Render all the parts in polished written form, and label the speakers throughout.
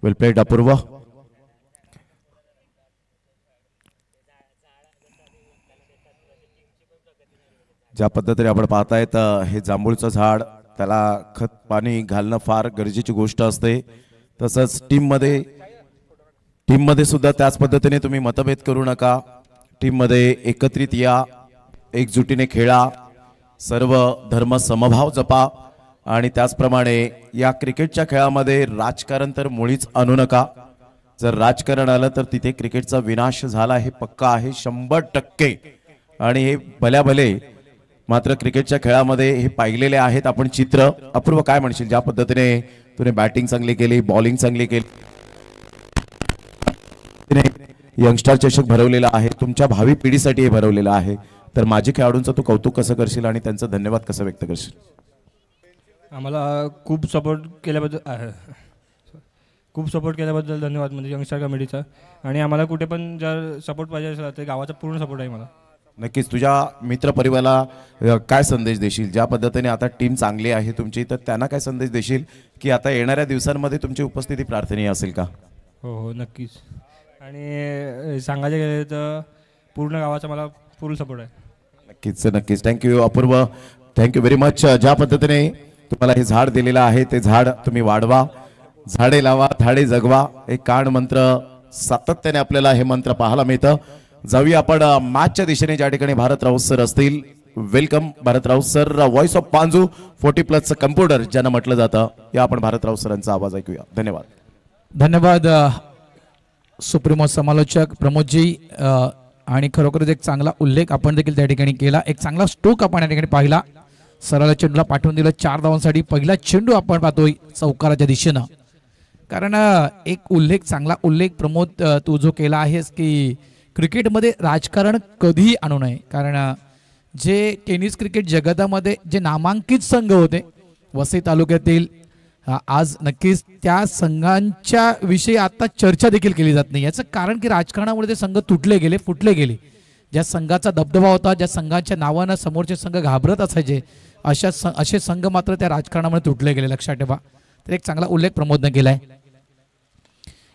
Speaker 1: वेल played अपूर्व. ज्या पद्धतीने आपण पाहतायत हे जांभूळचं झाड, त्याला खत पाणी घालणं फार गरजेची गोष्ट असते. तसंच टीम मध्ये सुद्धा त्याच पद्धतीने तुम्ही मतभेद करू नका. टीम मध्ये एकत्रित या, एकजुटीने खेळा, सर्व धर्म समभाव जपा आणि त्याचप्रमाणे या क्रिकेटच्या खेळामध्ये राजकारण तर मुळीच आणू नका. जर राजकारण आलं तर तिथे क्रिकेटचा विनाश झाला हे पक्का आहे 100%. आणि हे भल्या भले मात्र क्रिकेटच्या खेळामध्ये हे पाहिलेले आहेत आपण चित्र. अपूर्व काय म्हणशील, ज्या पद्धतीने तुने बॅटिंग चांगली केली, बॉलिंग चांगली केली, यंगस्टर चषक भरवलेला आहे, तुमच्या भावी पिढीसाठी हे भरवलेलं आहे, तर माझे खेळाडूंचं तू कौतुक कसं करशील आणि त्यांचा धन्यवाद कसं व्यक्त करशील?
Speaker 2: आम्हाला खूप सपोर्ट केल्याबद्दल धन्यवाद, म्हणजे यंगस्टर कमिटीचा. आणि आम्हाला कुठे पण जर सपोर्ट पाहिजे असेल तर गावाचा पूर्ण सपोर्ट आहे मला.
Speaker 1: नक्कीच. तुझ्या मित्रपरिवाराला काय संदेश देशील, ज्या पद्धतीने आता टीम चांगली आहे तुमची, तर त्यांना काय संदेश देशील की आता येणाऱ्या दिवसांमध्ये तुमची उपस्थिती प्रार्थनीय असेल का?
Speaker 2: हो हो नक्कीच. आणि सांगायचे गेले तर पूर्ण गावाचा मला फुल सपोर्ट आहे.
Speaker 1: नक्कीच नक्कीच. थँक्यू अपूर्व, थँक्यू व्हेरी मच. ज्या पद्धतीने तुम्हाला हे झाड दिलेलं आहे ते झाड तुम्ही वाढवा, झाडे लावा, झाडे जगवा, एक कान मंत्र सातत्याने आपल्याला हे मंत्र पाहायला मिळतं. जाऊया आपण मॅचच्या दिशेने, ज्या ठिकाणी भारत राऊत सर असतील. Welcome Bharat Raut sir. Voice of Panju 40+ computer ज्यांना म्हटलं जातं, या आपण भारत राऊत सरांचा आवाज ऐकूया. धन्यवाद.
Speaker 3: धन्यवाद सुप्रीमो समालोचक प्रमोदजी. आणि खरोखरच एक चांगला उल्लेख आपण देखील त्या ठिकाणी केला, एक चांगला स्ट्रोक आपण या ठिकाणी पाहिला. सरळ चेंडूला पाठवून दिलं 4 धावांसाठी. पहिला चेंडू आपण पाहतोय चौकाराच्या दिशेनं. कारण एक उल्लेख, चांगला उल्लेख प्रमोद तू जो केला आहेस की क्रिकेटमध्ये राजकारण कधीही आणू नये. कारण जे टेनिस क्रिकेट जगतामध्ये जे नामांकित संघ होते वसई तालुक्यातील, आज नक्कीच त्या संघांच्या विषयी आता चर्चा देखील केली जात नाही. याचं कारण की राजकारणामुळे ते संघ तुटले गेले, फुटले गेले. ज्या संघाचा दबदबा होता, ज्या संघाच्या नावानं समोरचे संघ घाबरत असायचे, असे संघ मात्र त्या राजकारणामुळे तुटले गेले, लक्षात ठेवा. तर एक चांगला उल्लेख प्रमोदने केलाय.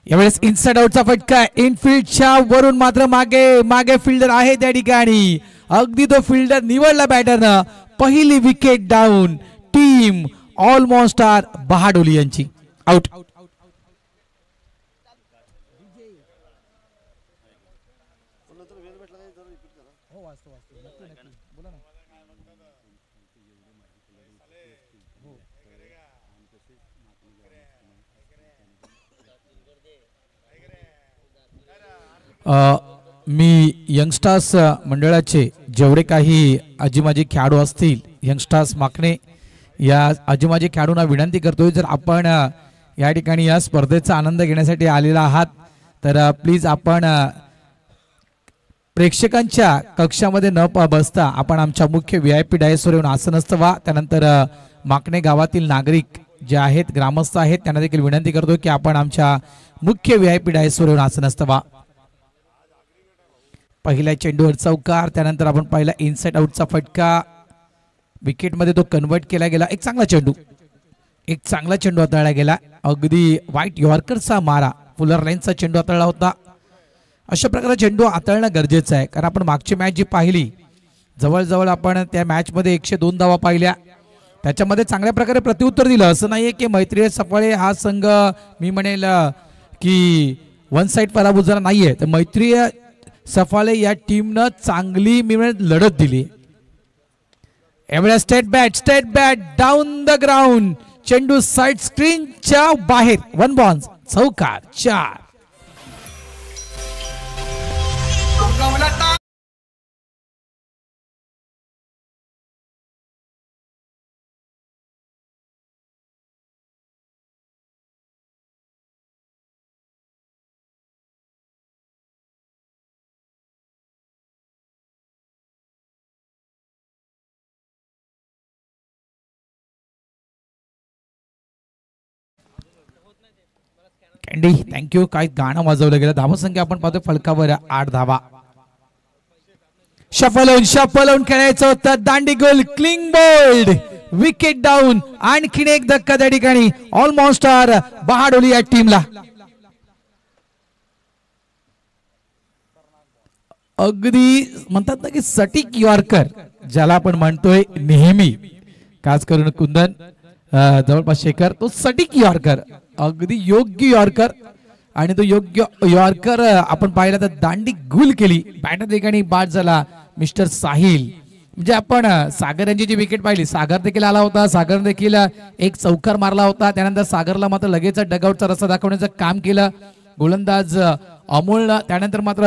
Speaker 3: यावेळेस इनसाइड आउटचा फटका, इनफिल्डच्या वरून मात्र मागे फिल्डर आहे त्या ठिकाणी. अगदी तो फिल्डर निवडला बॅटरनं. पहिली wicket down team almost star Bahadoli यांची. आउट. मी यंगस्टार्स मंडळाचे जेवढे काही आजी खेळाडू असतील, यंगस्टार्स माकणे या आजी खेळाडूंना विनंती करतोय, जर आपण या ठिकाणी या स्पर्धेचा आनंद घेण्यासाठी आलेला आहात तर प्लीज आपण प्रेक्षकांच्या कक्षामध्ये न बसता आपण आमच्या मुख्य VIP डायसवर येऊन आसनस्थ व्हा. त्यानंतर माकणे गावातील नागरिक जे आहेत, ग्रामस्थ आहेत, त्यांना देखील विनंती करतोय की आपण आमच्या मुख्य VIP डायसवर येऊन आसनस्थ व्हा. पहिल्या चेंडूवर चौकार, त्यानंतर आपण पहिला इनसाइड आउटचा फटका, विकेटमध्ये तो कन्वर्ट केला गेला. एक चांगला चेंडू हाताळला गेला. अगदी व्हाईट यॉर्करचा मारा, फुलर लाईनचा चेंडू हाताळला होता. अशा प्रकारे चेंडू हाताळणं गरजेचं आहे. कारण आपण मागची मॅच जी पाहिली, जवळजवळ आपण त्या मॅचमध्ये 102 धावा पाहिल्या. त्याच्यामध्ये चांगल्या प्रकारे प्रत्युत्तर दिलं. असं नाहीये की मैत्रीय सफाळे हा संघ मी म्हणेल की वन साइड पराभूत झाला नाहीये, तर मैत्रीय सफाळे या टीमनं चांगली मी म्हणेल लढत दिली. एवढ्या state bat down the ground, चेंडू साइड स्क्रीनच्या बाहेर. 1 बॉल, चौकार, 4. Candy thank you. काय गाणं वाजवलं गेलं. धावसंख्या आपण पाहतो फलकावर 8 धावा. शफल खेळायचं होतं. दांडी गोल, क्लिंग बोल्ड, विकेट डाऊन. आणखीन एक धक्का त्या ठिकाणी ऑलमोस्ट बहाडोली या टीमला. अगदी म्हणतात ना की सटीक यॉर्कर ज्याला आपण म्हणतोय नेहमी, खास करून कुंदन जवळपास शेखर, तो सटीक यॉर्कर, अगदी योग्य यॉर्कर. आणि तो योग्य यॉर्कर आपण पाहिला तर दांडी गुल केली. बॅटर ठिकाणी बाद झाला मिस्टर साहिल. म्हणजे आपण सागर यांची जी विकेट पाहिली, सागर देखील आला होता, सागर देखील एक चौकार मारला होता. त्यानंतर सागरला मात्र लगेच डगआउटचा रस्ता दाखवण्याचं काम केलं गोलंदाज अमोलनं. त्यानंतर मात्र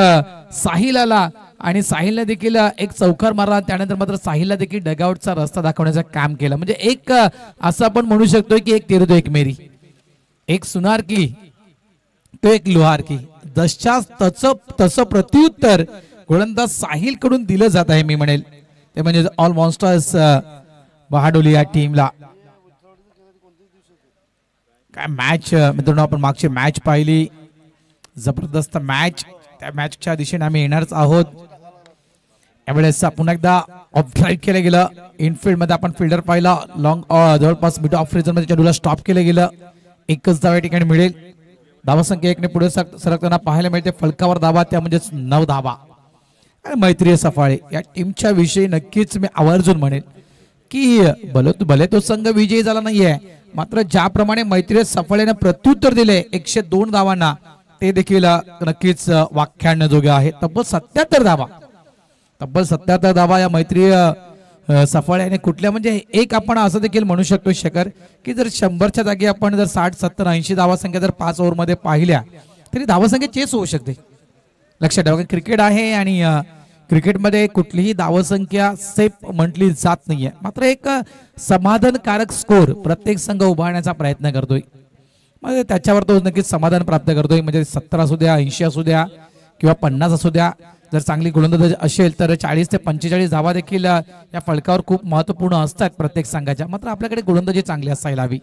Speaker 3: साहिल आला आणि साहिलने देखील एक चौकार मारला. त्यानंतर मात्र साहिलला देखील डगआउटचा रस्ता दाखवण्याचं काम केलं. म्हणजे एक असं आपण म्हणू शकतो की एक तेरे तो एक मेरी, एक सुनार की तो एक लोहार की, जसच्या तसं प्रत्युत्तर गोलंदाज साहिल कडून दिलं जात आहे. मी म्हणेल ते म्हणजे ऑल मॉन्स्टर्स बहाडोली या टीमला. काय मॅच मित्रांनो, आपण मागची मॅच पाहिली, जबरदस्त मॅच. त्या मॅचच्या दिशेने आम्ही येणारच आहोत. यावेळेस पुन्हा एकदा ऑफ ड्राईव्ह केलं गेलं. इनफिल्ड मध्ये आपण फिल्डर पाहिला, लॉंग जवळपास मिड ऑफ रिजन मध्ये चेंडूला स्टॉप केलं गेलं. एकच धाव या ठिकाणी मिळेल. धावसंख्या 1 ने पुढे सरकताना पाहायला मिळते. फलकावर धावा, त्या म्हणजेच 9 धावा. मैत्रीय सफाळे या टीमच्या विषयी नक्कीच मी आवर्जून म्हणेन की भले तो संघ विजयी झाला नाहीये, मात्र ज्याप्रमाणे मैत्रीय सफाळेने प्रत्युत्तर दिले 102 धावांना, ते देखील नक्कीच व्याख्यानयोग्य आहे. तब्बल 77 धावा या मैत्रीय सफाळ्याने कुठल्या, म्हणजे एक आपण असं देखील म्हणू शकतो शेखर की जर 100च्या जागी आपण जर 60, 70, 80 धावासंख्या जर 5 ओव्हर मध्ये पाहिल्या तरी धावासंख्या चेस होऊ शकते. लक्षात ठेवा, क्रिकेट आहे आणि क्रिकेटमध्ये कुठलीही धावसंख्या सेफ म्हटली जात नाहीये. मात्र एक समाधानकारक स्कोर प्रत्येक संघ उभारण्याचा प्रयत्न करतोय. मग त्याच्यावर तो नक्कीच समाधान प्राप्त करतोय. म्हणजे 70 असू द्या, 80 असू द्या किंवा 50 असू द्या. जर चांगली गोलंदाजी असेल तर 40 ते 45 धावा देखील या फलकावर खूप महत्वपूर्ण असतात प्रत्येक संघाच्या. मात्र आपल्याकडे गोलंदाजी चांगली असायला हवी.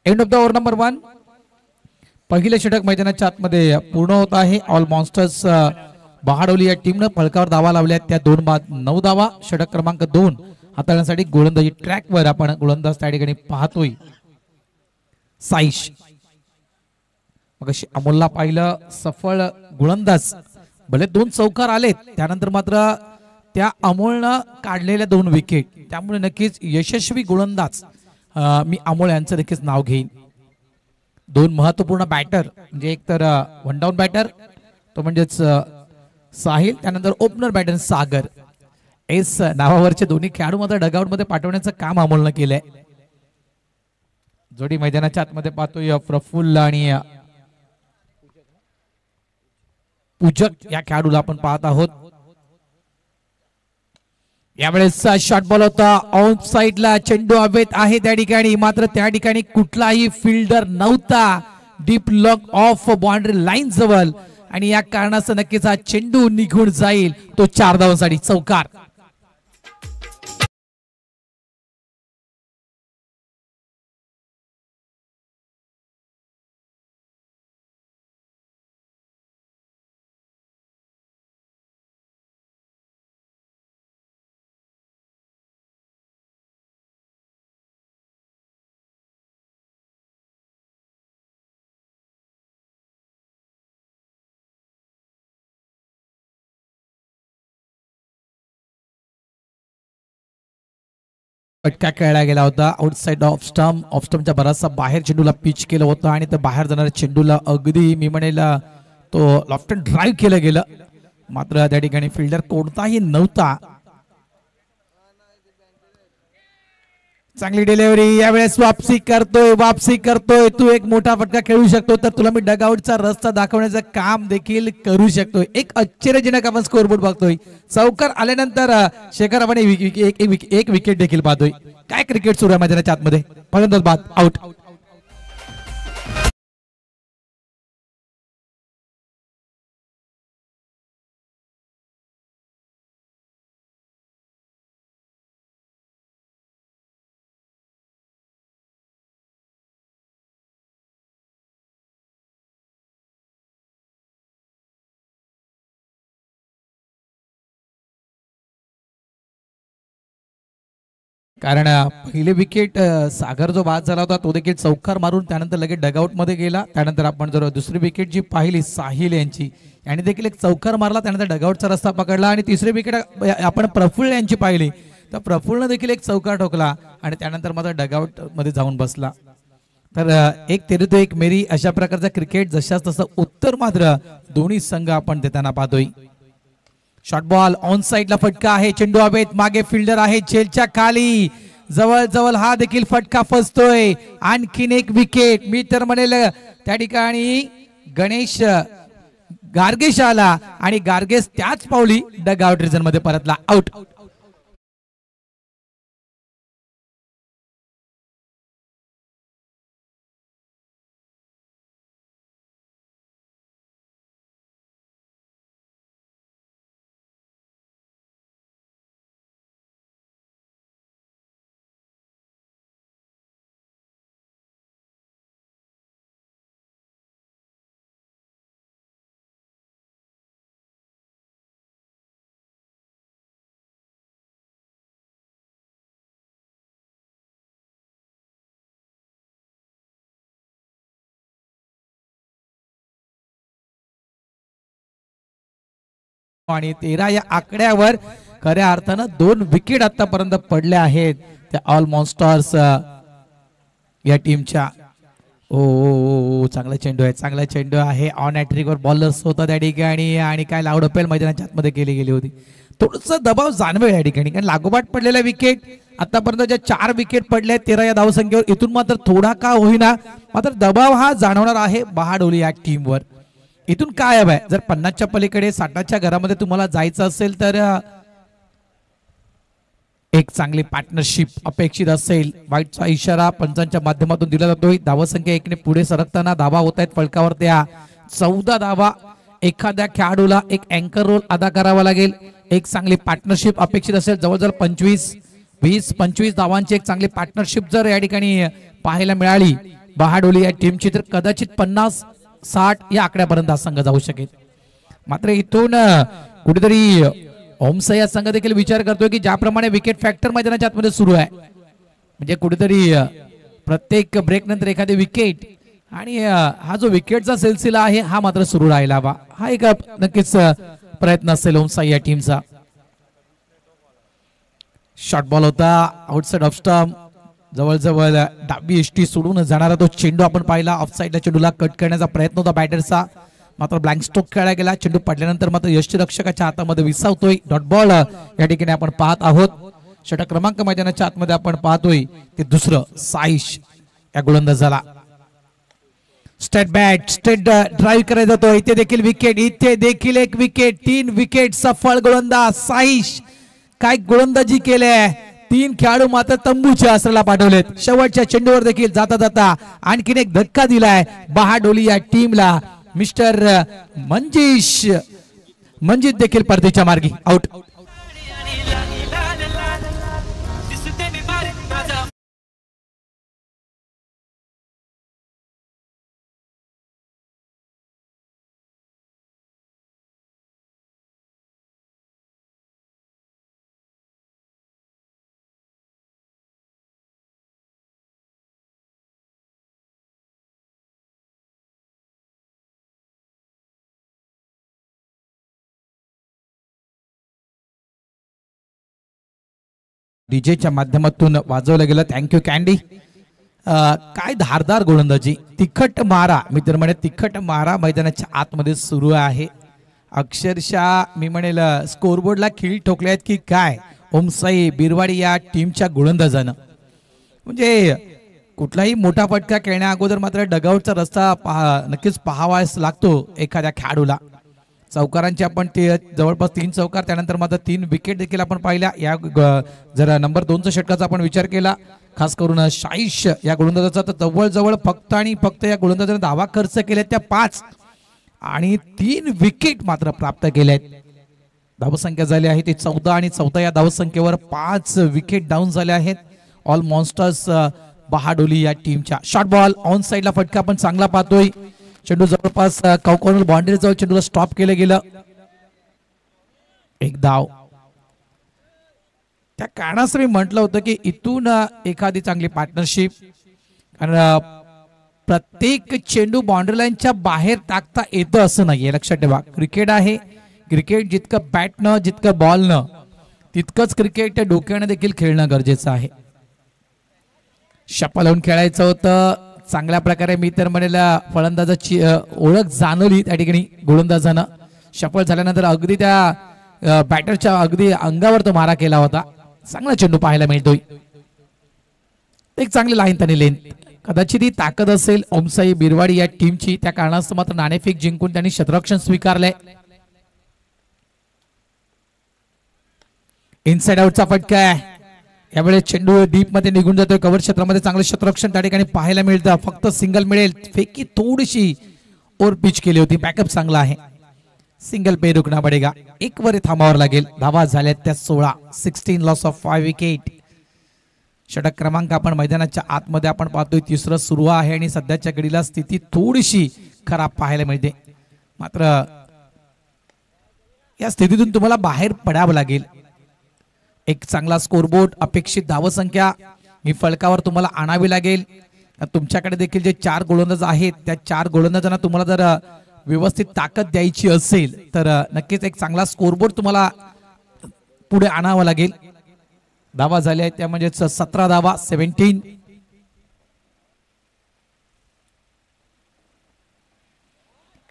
Speaker 3: End of the over number 1. पहिले षटक मैदानाच्या आतमध्ये पूर्ण होत आहे. ऑल मॉन्स्टर्स बहाडोली या टीमनं फलकावर धावा लावल्या, त्या 2 बाद 9 धावा. षटक क्रमांक 2 हाताळण्यासाठी गोलंदाजी ट्रॅकवर आपण गोलंदाज त्या ठिकाणी पाहतोय साईश. मग अमोलला पाहिलं, सफळ गोलंदाज. भले 2 चौकार आलेत, त्यानंतर मात्र त्या अमोलनं काढलेल्या 2 विकेट, त्यामुळे नक्कीच यशस्वी गोलंदाज मी अमोल यांचं देखील नाव घेईन. 2 महत्वपूर्ण बॅटर, म्हणजे एक तर वन डाऊन बॅटर तो म्हणजेच साहिल, त्यानंतर ओपनर बॅटर सागर. एस नावावरचे दोन्ही खेळाडू मात्र डगआउट मध्ये पाठवण्याचं काम अमोलनं केलंय. जोडी मैदानाच्या आतमध्ये पाहतोय प्रफुल्ल आणि पूजक या खेळाडूला आपण पाहत आहोत. यावेळेस शॉट बॉल होता ऑफ साइडला, चेंडू हवेत आहे त्या ठिकाणी, मात्र त्या ठिकाणी कुठलाही फिल्डर नव्हता deep lock of boundary line जवळ, आणि या कारणाचं नक्कीच हा चेंडू निघून जाईल. तो 4 धावांसाठी चौकार. फटका खेळला गेला होता आउटसाइड ऑफ स्टंपच्या बराचसा बाहेर चेंडूला पिच केलं होतं, आणि त्या बाहेर जाणाऱ्या चेंडूला अगदी मी म्हणेल तो लॉफ्ट अँड ड्राईव्ह केलं गेलं. मात्र त्या ठिकाणी फिल्डर कोणताही नव्हता. चांगली डिलिव्हरी. यावेळेस वापसी करतोय तू एक मोठा फटका खेळू शकतो, तर तुला मी डगआउटचा रस्ता दाखवण्याचं काम देखील करू शकतोय. एक आश्चर्यजनक आपण स्कोरबोर्ड बघतोय. चौकार आल्यानंतर शेखर आपण एक विकेट देखील पाहतोय. काय क्रिकेट सुरू आहे मैदानाच्या आतमध्ये. फलंदाज बाद, आउट. कारण पहिले विकेट सागर जो बाद झाला होता तो देखील चौकार मारून त्यानंतर लगेच डगआउट मध्ये गेला. त्यानंतर आपण जर दुसरी विकेट जी पाहिली साहिल यांची, यांनी देखील एक चौकार मारला, त्यानंतर डगआउटचा रस्ता पकडला. आणि तिसरी विकेट आपण प्रफुल्ल यांची पाहिली तर प्रफुल्लनं देखील एक चौकार ठोकला आणि त्यानंतर मात्र डगआउट मध्ये जाऊन बसला. तर एक तेरे तो एक मेरी अशा प्रकारचा क्रिकेट जशाच तसं उत्तर मात्र दोन्ही संघ आपण देताना पाहतोय. शॉर्ट बॉल ऑन साइडला फटका आहे, चेंडू हवेत, मागे फिल्डर आहे चेलच्या खाली, जवळ जवळ हा देखील फटका फसतोय. आणखीन एक विकेट, मी तर म्हणेल त्या ठिकाणी गणेश गार्गेश आला आणि गार्गेश त्याच पावली डग आउट रिजन मध्ये परतला. आउट. आणि 13 या आकड्यावर खऱ्या अर्थानं 2 विकेट आतापर्यंत पडल्या आहेत त्या ऑल मॉन्स्टर्स या टीमच्या. ओ चांगला चेंडू आहे, चांगला चेंडू आहे. ऑन हॅट्रिक वर बॉलर्स होता त्या ठिकाणी आणि काय लावडपेल मैदानाच्या आतमध्ये गेली होती. थोडस दबाव जाणवेल या ठिकाणी, कारण लागोपाठ पडलेल्या विकेट आतापर्यंत ज्या 4 विकेट पडल्या 13 या धावसंख्येवर, इथून मात्र थोडा का होईना मात्र दबाव हा जाणवणार आहे बहाडोली या टीमवर. इथून काय हवंय, जर 50च्या पलीकडे 60च्या घरामध्ये तुम्हाला जायचं असेल तर एक चांगली पार्टनरशिप अपेक्षित असेल. वाईटचा इशारा पंचांच्या माध्यमातून दिला जातोय. धावसंख्या 1 ने पुढे सरकताना धावा होत आहेत फलकावर त्या 14 धावा. एखाद्या खेळाडूला एक अँकर रोल अदा करावा लागेल. एक चांगली पार्टनरशिप अपेक्षित असेल, जवळजवळ 20-25 धावांची एक चांगली पार्टनरशिप जर या ठिकाणी पाहायला मिळाली बहाडोली या टीमची तर कदाचित 50-60 या आकड्यापर्यंत हा संघ जाऊ शकेल. मात्र इथून कुठेतरी ओमसा या संघ देखील विचार करतोय की ज्याप्रमाणे विकेट फॅक्टर मैदानाच्या आतमध्ये सुरू आहे, म्हणजे कुठेतरी प्रत्येक ब्रेक नंतर एखादी विकेट आणि हा जो विकेटचा सिलसिला आहे हा मात्र सुरू राहिला हवा. हा एक नक्कीच प्रयत्न असेल ओमसा या टीमचा. शॉर्ट बॉल होता आउटसाइड ऑफ स्टंप, जवळजवळ डाबी एसटी सोडून जाणारा तो चेंडू आपण पाहिला. ऑफ साइडला चेंडूला कट करण्याचा प्रयत्न होता बॅटरचा, मात्र ब्लँक स्ट्रोक खेळला गेला. चेंडू पडल्यानंतर मात्र यष्टीरक्षकाच्या हातामध्ये विसावतोय. डॉट बॉल या ठिकाणी आपण पाहत आहोत. षटक क्रमांक मैदानाच्या आतमध्ये आपण पाहतोय ते दुसरं साईश या गोलंदाजाला. स्टेट बॅट स्टेट ड्राईव्ह करायचा जातो. इथे देखील विकेट, इथे देखील एक विकेट. 3 विकेट सफळ गोलंदाज साईश. काय गोलंदाजी केले, 3 खेळाडू मात्र तंबूच्या आसराला पाठवलेत. शेवटच्या चेंडूवर देखील जाता जाता आणखीन एक धक्का दिलाय बहाडोली या टीमला. मिस्टर मंजित देखील परतीच्या मार्गी. आउट. डीजेच्या माध्यमातून वाजवलं गेलं. Thank you candy. काय धारदार गोलंदाजी, तिखट मारा, मी तर म्हणे तिखट मारा मैदानाच्या आतमध्ये सुरू आहे. अक्षरशः मी म्हणेल स्कोरबोर्डला खीळ ठोकले आहेत की काय ओमसाई बिरवाडी या टीमच्या गोलंदाजानं. म्हणजे कुठलाही मोठा फटका खेळण्या अगोदर मात्र डगआउटचा रस्ता नक्कीच पाहावाच लागतो एखाद्या खेळाडूला. चौकारांचे आपण जवळपास 3 चौकार, त्यानंतर मात्र 3 विकेट देखील आपण पाहिल्या. या जर नंबर 2चा षटकाचा आपण विचार केला खास करून शाईश या गोलंदाजाचा तर जवळजवळ फक्त आणि फक्त या गोलंदाजाने धावा खर्च केल्या त्या 5 आणि 3 विकेट मात्र प्राप्त केल्यात. धावसंख्या झाली आहे ती 14 आणि 14 या धावसंख्येवर 5 विकेट डाऊन झाले आहेत ऑल मॉन्स्टर्स बहाडोली या टीमच्या. शॉर्ट बॉल ऑन साइडला फटका आपण चांगला पाहतोय. चेंडू जवळपास कॉर्नर बाउंड्री जवळ चेंडूला स्टॉप केलं गेलं. एक धाव. त्या कारणास्तव मी म्हटलं होतं की इथून एखादी चांगली पार्टनरशिप, कारण प्रत्येक चेंडू बाउंड्री लाईनच्या बाहेर टाकता येतं असं नाहीये, लक्षात ठेवा. क्रिकेट आहे, क्रिकेट जितकं बॅटनं जितकं बॉलनं तितकंच क्रिकेट डोक्यानं देखील खेळणं गरजेचं आहे. शपल लावून खेळायचं होतं चांगल्या प्रकारे. मी तर म्हणेल फलंदाजाची ओळख जाणवली त्या ठिकाणी गोलंदाजानं. शपल झाल्यानंतर अगदी त्या बॅटरच्या अगदी अंगावर तो मारा केला होता. चांगला चेंडू पाहायला मिळतोय. एक चांगली लाईन त्यांनी लेन, कदाचित ही ताकद असेल ओमसाई बिरवाडी या टीमची. त्या कारणास्तव मात्र नाणेफेक जिंकून त्यांनी क्षेत्ररक्षण स्वीकारलंय. इनसाइड आउटचा फटका आहे. यावेळेस चेंडू डीप मध्ये निघून जातोय. कव्हर क्षेत्रामध्ये चांगलं क्षेत्ररक्षण त्या ठिकाणी पाहायला मिळतं. फक्त सिंगल मिळेल. फेकी थोडीशी ओव्हर पिच केली होती. बॅकअप चांगला आहे. सिंगल पे रुकना पडेगा. एक वर थांबावर लागेल. धावा झाल्यात त्या 16. 16 लॉस ऑफ 5 विकेट. षटक क्रमांक आपण मैदानाच्या आतमध्ये आपण पाहतोय तिसरं सुरू आहे आणि सध्याच्या घडीला स्थिती थोडीशी खराब पाहायला मिळते. मात्र या स्थितीतून तुम्हाला बाहेर पडावं लागेल. एक चांगला स्कोरबोर्ड, अपेक्षित धावसंख्या ही फलकावर तुम्हाला आणावी लागेल. तुमच्याकडे देखील जे 4 गोलंदाज आहेत त्या 4 गोलंदाजांना तुम्हाला जर व्यवस्थित ताकद द्यायची असेल तर नक्कीच एक चांगला स्कोरबोर्ड तुम्हाला पुढे आणावा लागेल. धावा झाल्या आहेत त्या म्हणजे 17 धावा. 17.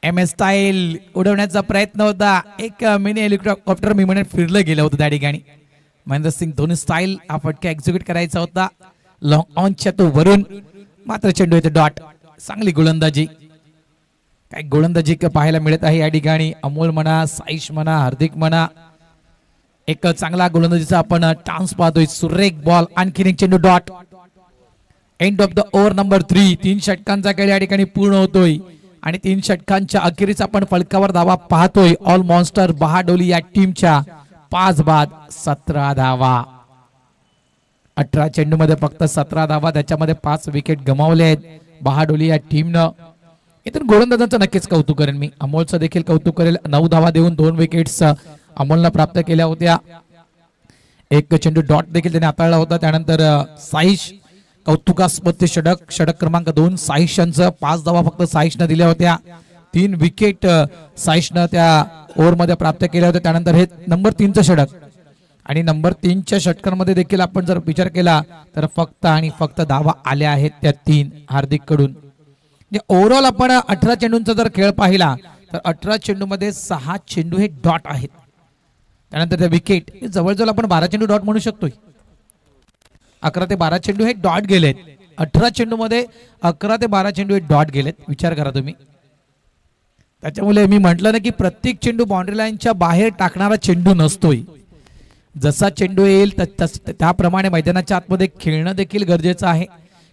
Speaker 3: MS स्टाईल उडवण्याचा प्रयत्न होता. एक मिनी हेलिकॉप्टर मी म्हणेन फिरलं गेलं होतं त्या ठिकाणी. महेंद्रसिंग धोनी स्टाईल हा फटका एक्झिक्यूट करायचा होता लॉंग ऑनच्या तो वरून. मात्र चेंडू येतो डॉट. चांगली गोलंदाजी, काय गोलंदाजी पाहायला मिळत आहे या ठिकाणी. अमोल म्हणा, साईश म्हणा, हार्दिक म्हणा, एक चांगला गोलंदाजीचा आपण चान्स पाहतोय. सुरेख बॉल. आणखीन एक चेंडू dot. End of the over number 3. 3 षटकांचा खेळ या ठिकाणी पूर्ण होतोय आणि 3 षटकांच्या अखेरीस आपण फलकावर धावा पाहतोय. ऑल मॉन्स्टर बहाडोली या टीमच्या 5 बाद 17 धावा. 18 चेंडू मध्ये फक्त 17 धावा, त्याच्यामध्ये 5 विकेट गमावले आहेत बहाडोली या टीमनं. इथून गोलंदाजांचं नक्कीच कौतुक करेन मी. अमोलचं देखील कौतुक करेल. 9 धावा देऊन 2 विकेट्स अमोलनं प्राप्त केल्या होत्या. एक चेंडू डॉट देखील त्याने हाताळला होता. त्यानंतर साईश कौतुकास्पद षटक. षटक क्रमांक 2 साईश यांचं. 5 धावा फक्त साईशनं दिल्या होत्या. 3 विकेट साईशनं त्या ओव्हर मध्ये प्राप्त केल्या होत्या. त्यानंतर हे नंबर 3चं षटक आणि नंबर 3च्या षटकांमध्ये देखील आपण जर विचार केला तर फक्त आणि फक्त धावा आल्या आहेत त्या 3 हार्दिक कडून. ओव्हरऑल आपण 18 चेंडूंचा जर खेळ पाहिला तर 18 चेंडू मध्ये 6 चेंडू हे डॉट आहेत. त्यानंतर त्या विकेट जवळजवळ आपण 12 चेंडू डॉट म्हणू शकतोय. 11 ते 12 चेंडू हे डॉट गेलेत. 18 चेंडू मध्ये 11 ते 12 चेंडू हे डॉट गेलेत. विचार करा तुम्ही. त्याच्यामुळे मी म्हटलं ना की प्रत्येक चेंडू बाउंड्री लाईनच्या बाहेर टाकणारा चेंडू नसतोय. जसा चेंडू येईल त्याप्रमाणे मैदानाच्या आतमध्ये खेळणं देखील गरजेचं आहे.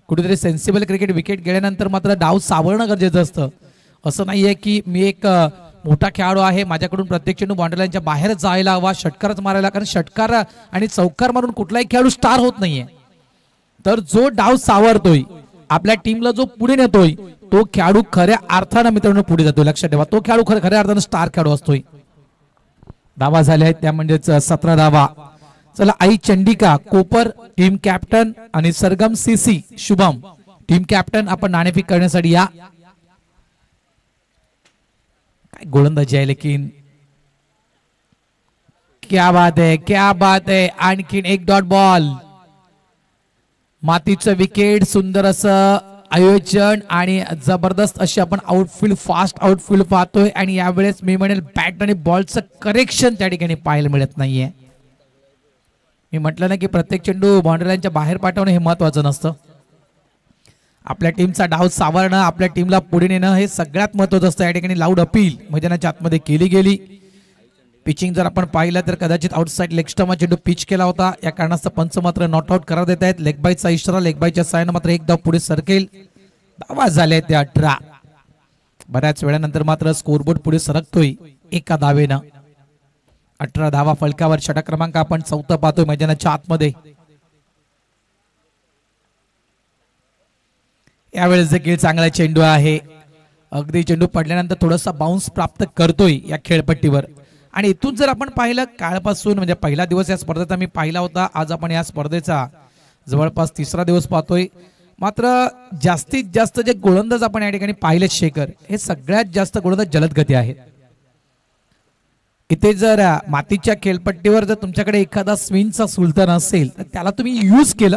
Speaker 3: कुठेतरी सेन्सिबल क्रिकेट विकेट गेल्यानंतर मात्र डाव सावरणं गरजेचं असतं. असं नाहीये की मी एक मोठा खेळाडू आहे, माझ्याकडून प्रत्येक चेंडू बाउंड्री लाईनच्या बाहेर जायला हवा, षटकारच मारायला. कारण षटकार आणि चौकार मारून कुठलाही खेळाडू स्टार होत नाहीये. तर जो डाव सावरतोय, आपल्या टीमला जो पुढे नेतोय, तो खेळाडू खऱ्या अर्थानं मित्रांनो पुढे जातोय. लक्षात ठेवा, तो खेळाडू खऱ्या अर्थानं स्टार खेळाडू असतोय. धावा झाल्या आहेत त्या म्हणजेच 17 धावा. चला, आई चंडिका कोपर टीम कॅप्टन आणि सरगम सीसी शुभम टीम कॅप्टन आपण नाणेफेक करण्यासाठी या. काय गोलंदाजी आहे, लेकिन क्या बात है, क्या बात है. आणखीन एक डॉट बॉल. मातीचं विकेट, सुंदर असं आयोजन आणि जबरदस्त अशी आपण आउटफील्ड, फास्ट आउटफील्ड पाहतोय. आणि यावेळेस मी म्हणेल बॅट आणि बॉलचं करेक्शन त्या ठिकाणी पाहायला मिळत नाहीये. मी म्हटलं ना की प्रत्येक चेंडू बाउंड्री लाईनच्या बाहेर पाठवणं हे महत्वाचं नसतं. आपल्या टीमचा डाव सावरणं, आपल्या टीमला पुढे नेणं हे सगळ्यात महत्वाचं असतं. या ठिकाणी लाऊड अपील मैदानाच्या आतमध्ये केली गेली. पिचिंग जर आपण पाहिलं तर कदाचित आउटसाइड लेग स्टंपचा चेंडू पिच केला होता. या कारणास्तव पंच मात्र नॉट आउट करार देत आहेत. लेग बाईचा इशारा, लेग बाईच्या साहाय्याने मात्र एक धाव पुढे सरकेल. धावा झाले ते 18. बऱ्याच वेळानंतर मात्र स्कोरबोर्ड पुढे सरकतोय एका धावेनं. 18 धावा फलकावर. षटक क्रमांक आपण 4 पाहतोय मैदानाच्या आतमध्ये. यावेळेस देखील चांगला चेंडू आहे. अगदी चेंडू पडल्यानंतर थोडासा बाउन्स प्राप्त करतोय या खेळपट्टीवर. आणि इथून जर आपण पाहिलं कालपासून म्हणजे पहिला दिवस या स्पर्धेचा मी पाहिला होता, आज आपण या स्पर्धेचा जवळपास तिसरा दिवस पाहतोय. मात्र जास्तीत जास्त जे गोलंदाज आपण या ठिकाणी पाहिले शेखर, हे सगळ्यात जास्त गोलंदाज जलदगती आहेत. इथे जर मातीच्या खेळपट्टीवर जर तुमच्याकडे एखादा स्विंगचा सुलतान असेल तर त्याला तुम्ही यूज केलं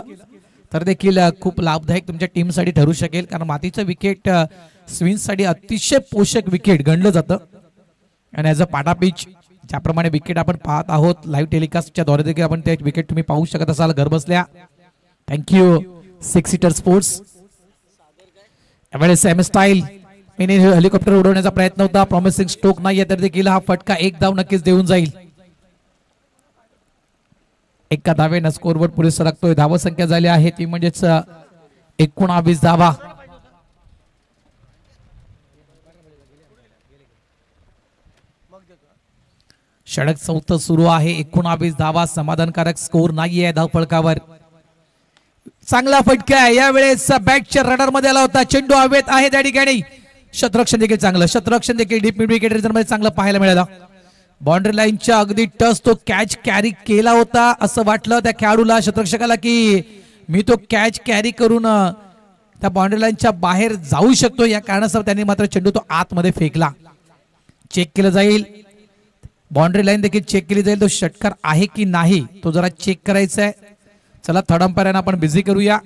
Speaker 3: तर देखील खूप लाभदायक तुमच्या टीमसाठी ठरू शकेल. कारण मातीचं विकेट स्विंगसाठी अतिशय पोषक विकेट गणलं जातं. आणि ॲज अ पाटा पिच ज्याप्रमाणे विकेट आपण पाहत आहोत लाईव्ह टेलिकास्टच्या द्वारे देखील आपण ते विकेट तुम्ही पाहू शकत असाल घर बसल्या. Thank you six seater sports. यावेळेस एम स्टाईल मिनी हेलिकॉप्टर उडवण्याचा प्रयत्न होता. प्रॉमिसिंग स्ट्रोक नाहीये तर देखील हा फटका एक धाव नक्कीच देऊन जाईल. एका धावेनं स्कोरबोर्ड पुढे सरकतोय. धावसंख्या झाली आहे ती म्हणजेच 19 धावा. षटक चौथं सुरू आहे. 19 धावा समाधानकारक स्कोर नाहीये धावफलकावर. चांगला फटका आहे यावेळेस बॅटच्या रडार मध्ये आला होता. चेंडू हवेत आहे त्या ठिकाणी. शतरक्षण देखील चांगलं, शतरक्षण देखील डीप मिड विकेट मध्ये चांगलं पाहायला मिळालं. बाउंड्री लाईनच्या अगदी टच तो कॅच कॅरी केला होता. असं वाटलं त्या खेळाडूला शतरक्षकाला की मी तो कॅच कॅरी करून त्या बाउंड्री लाईनच्या बाहेर जाऊ शकतो. या कारणास्तव त्यांनी मात्र चेंडू तो आतमध्ये फेकला. चेक केलं जाईल, बाउंड्री लाईन देखील चेक केली जाईल. तो षटकार आहे की नाही तो जरा चेक करायचा आहे. चला थर्ड अंपायरांना आपण बिझी करूया.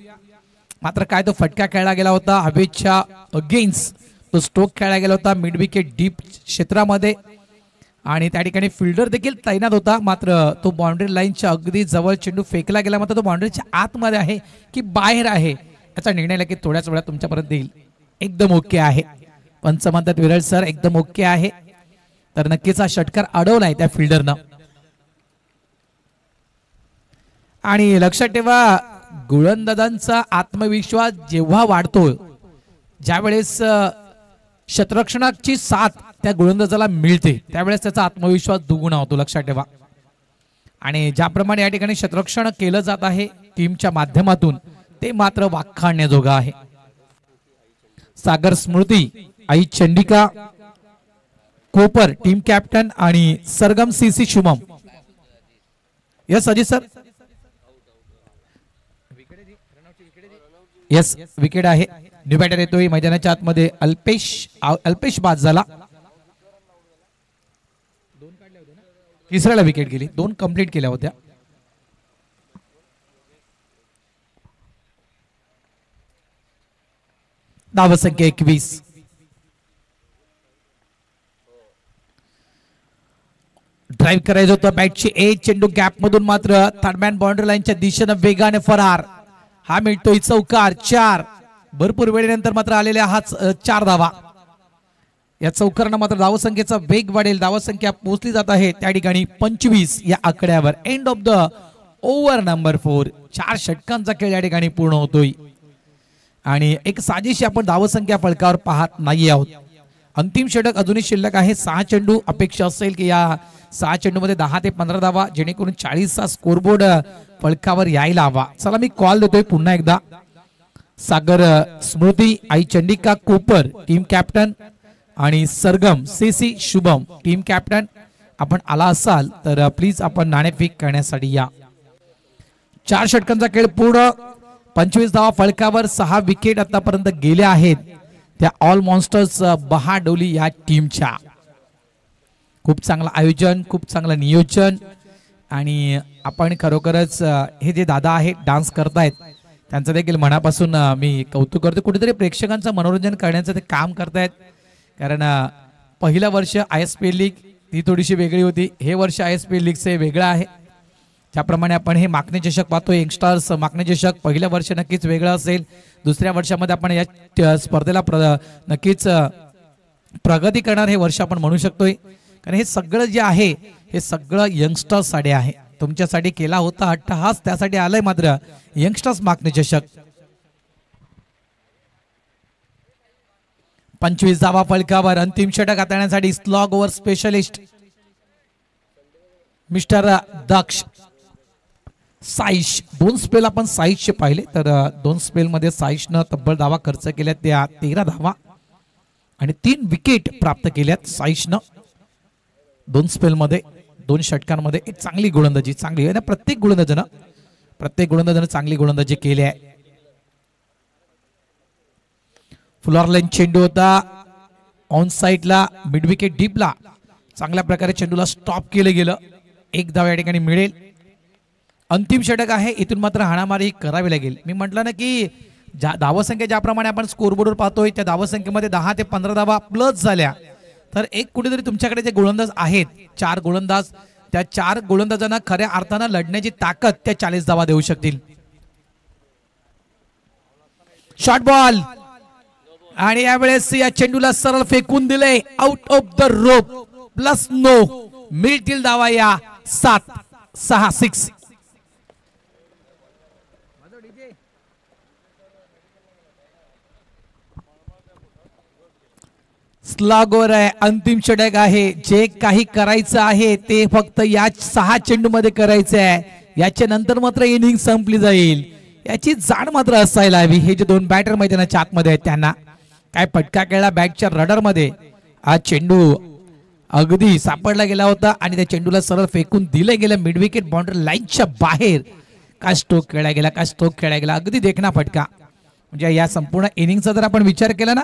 Speaker 3: मात्र काय तो फटका खेळला गेला होता हवेच्या अगेन्स्ट. तो स्ट्रोक खेळला गेला होता मिड विकेट डीप क्षेत्रामध्ये आणि त्या ठिकाणी फिल्डर देखील तैनात होता. मात्र तो बाउंड्री लाईनच्या अगदी जवळ चेंडू फेकला गेला. मात्र तो बाउंड्रीच्या आतमध्ये आहे की बाहेर आहे याचा निर्णय लगेच थोड्याच वेळात तुमच्यापर्यंत येईल. एकदम ओके आहे पंच म्हणतात विरळ सर, एकदम ओके आहे. तर नक्कीच हा षटकार अडवलाय त्या फिल्डरनं. आणि लक्षात ठेवा गोलंदाजांचा आत्मविश्वास जेव्हा वाढतो ज्यावेळेस शतरक्षणाची साथ त्या गोलंदाजाला मिळते त्यावेळेस त्याचा आत्मविश्वास दुगुणा होतो. लक्षात ठेवा. आणि ज्याप्रमाणे या ठिकाणी शतरक्षण केलं जात आहे टीमच्या माध्यमातून ते मात्र वाखाणण्याजोगं आहे. सागर स्मृती, आई चंडिका कोपर टीम कॅप्टन आणि सरगम CC Shubham. Yes Ajit sir. Yes wicket आहे. न्यू बॅटर येतोय मैदानाच्या आतमध्ये. अल्पेश बाद झाला. तिसऱ्याला विकेट गेली. 2 कंप्लीट केल्या होत्या. धावसंख्या 21. ड्राईव्ह करायचं होतं बॅटची एज. चेंडू गॅप मधून मात्र थर्डमॅन बाउंड्री लाईनच्या दिशेनं वेगाने फरार. हा मिळतोय चौकार 4. भरपूर वेळेनंतर मात्र आलेल्या हा 4 धावा. या चौकारानं मात्र धावसंख्येचा वेग वाढेल. धावसंख्या पोहोचली जात आहे त्या ठिकाणी 25 या आकड्यावर. End of the over number 4. 4 षटकांचा खेळ या ठिकाणी पूर्ण होतोय आणि एक साजेशी आपण धावसंख्या फलकावर पाहत नाही आहोत. अंतिम षटक अजूनही शिल्लक आहे. 6 चेंडू. अपेक्षा असेल की या 6 चेंडू मध्ये 10 ते 15 धावा जेणेकरून 40चा स्कोरबोर्ड फलकावर यायला हवा. चला मी कॉल देतोय पुन्हा एकदा. सागर स्मृती, आई चंडिका कोपर टीम कॅप्टन आणि सरगम सीसी शुभम टीम कॅप्टन. आपण आला असाल तर प्लीज आपण नाणेफेक करण्यासाठी या. 4 षटकांचा खेळ पूर्ण. 25 धावा फलकावर. 6 विकेट आतापर्यंत गेल्या आहेत त्या ऑल मॉन्स्टर्स बहाडोली या टीमच्या. खूप चांगलं आयोजन, खूप चांगलं नियोजन आणि आपण खरोखरच हे जे दादा आहेत डान्स करतायत त्यांचं देखील मनापासून मी कौतुक करतो. कुठेतरी प्रेक्षकांचं मनोरंजन करण्याचं ते काम करतायत. कारण पहिलं वर्ष ISPL लीग ती थोडीशी वेगळी होती. हे वर्ष ISPL लीगचे वेगळं आहे. ज्याप्रमाणे आपण हे माकणे चषक पाहतोय यंगस्टर्स माकणे चषक पहिलं वर्ष नक्कीच वेगळं असेल. दुसऱ्या वर्षामध्ये आपण या स्पर्धेला नक्कीच प्रगती करणार हे वर्ष आपण म्हणू शकतोय. कारण हे सगळं जे आहे हे सगळं यंगस्टर्स साठी आहे. तुमच्यासाठी केला होता अट्टहास त्यासाठी आलंय मात्र यंगस्टर्स माकणे चषक. 25 धावा फलकावर. अंतिम षटक हाताळण्यासाठी स्लॉग ओव्हर स्पेशलिस्ट मिस्टर दक्ष साईश. 2 स्पेल आपण साईशचे पाहिले तर 2 स्पेल मध्ये साईशनं तब्बल धावा खर्च केल्यात त्या 13 धावा आणि 3 विकेट प्राप्त केल्यात साईशनं. 2 स्पेलमध्ये 2 षटकांमध्ये एक चांगली गोलंदाजी चांगली आहे ना. प्रत्येक गोलंदाजानं चांगली गोलंदाजी केली आहे. फुलर लाईन चेंडू होता ऑन साईडला मिड विकेट डीपला. चांगल्या प्रकारे चेंडूला स्टॉप केलं गेलं. एक धाव या ठिकाणी मिळेल. अंतिम षटक आहे. इथून मात्र हाणामारी करावी लागेल. मी म्हटलं ना की धावसंख्या ज्याप्रमाणे आपण स्कोरबोर्डवर पाहतोय त्या धावसंख्येमध्ये 10 ते 15 धावा प्लस झाल्या तर एक कुठेतरी तुमच्याकडे जे गोलंदाज आहेत 4 गोलंदाज त्या 4 गोलंदाजांना खऱ्या अर्थानं लढण्याची ताकद त्या 40 धावा देऊ शकतील. शॉर्ट बॉल आणि यावेळेस या चेंडूला सरळ फेकून दिले out of the rope plus no. मिळतील धावा या 7-6. स्लॉगवर आहे. अंतिम षटक आहे. जे काही करायचं आहे ते फक्त या 6 चेंडू मध्ये करायचं आहे. याच्या नंतर मात्र इनिंग संपली जाईल याची जाण मात्र असायला हवी. हे जे 2 बॅटर मैदानाच्या आतमध्ये आहेत त्यांना काय फटका केला बॅटच्या रडर मध्ये. हा चेंडू अगदी सापडला गेला होता आणि त्या चेंडूला सरळ फेकून दिले गेलं मिड विकेट बाउंड्री लाईनच्या बाहेर. काय स्ट्रोक खेळला गेला अगदी देखणा फटका. म्हणजे या संपूर्ण इनिंगचा जर आपण विचार केला ना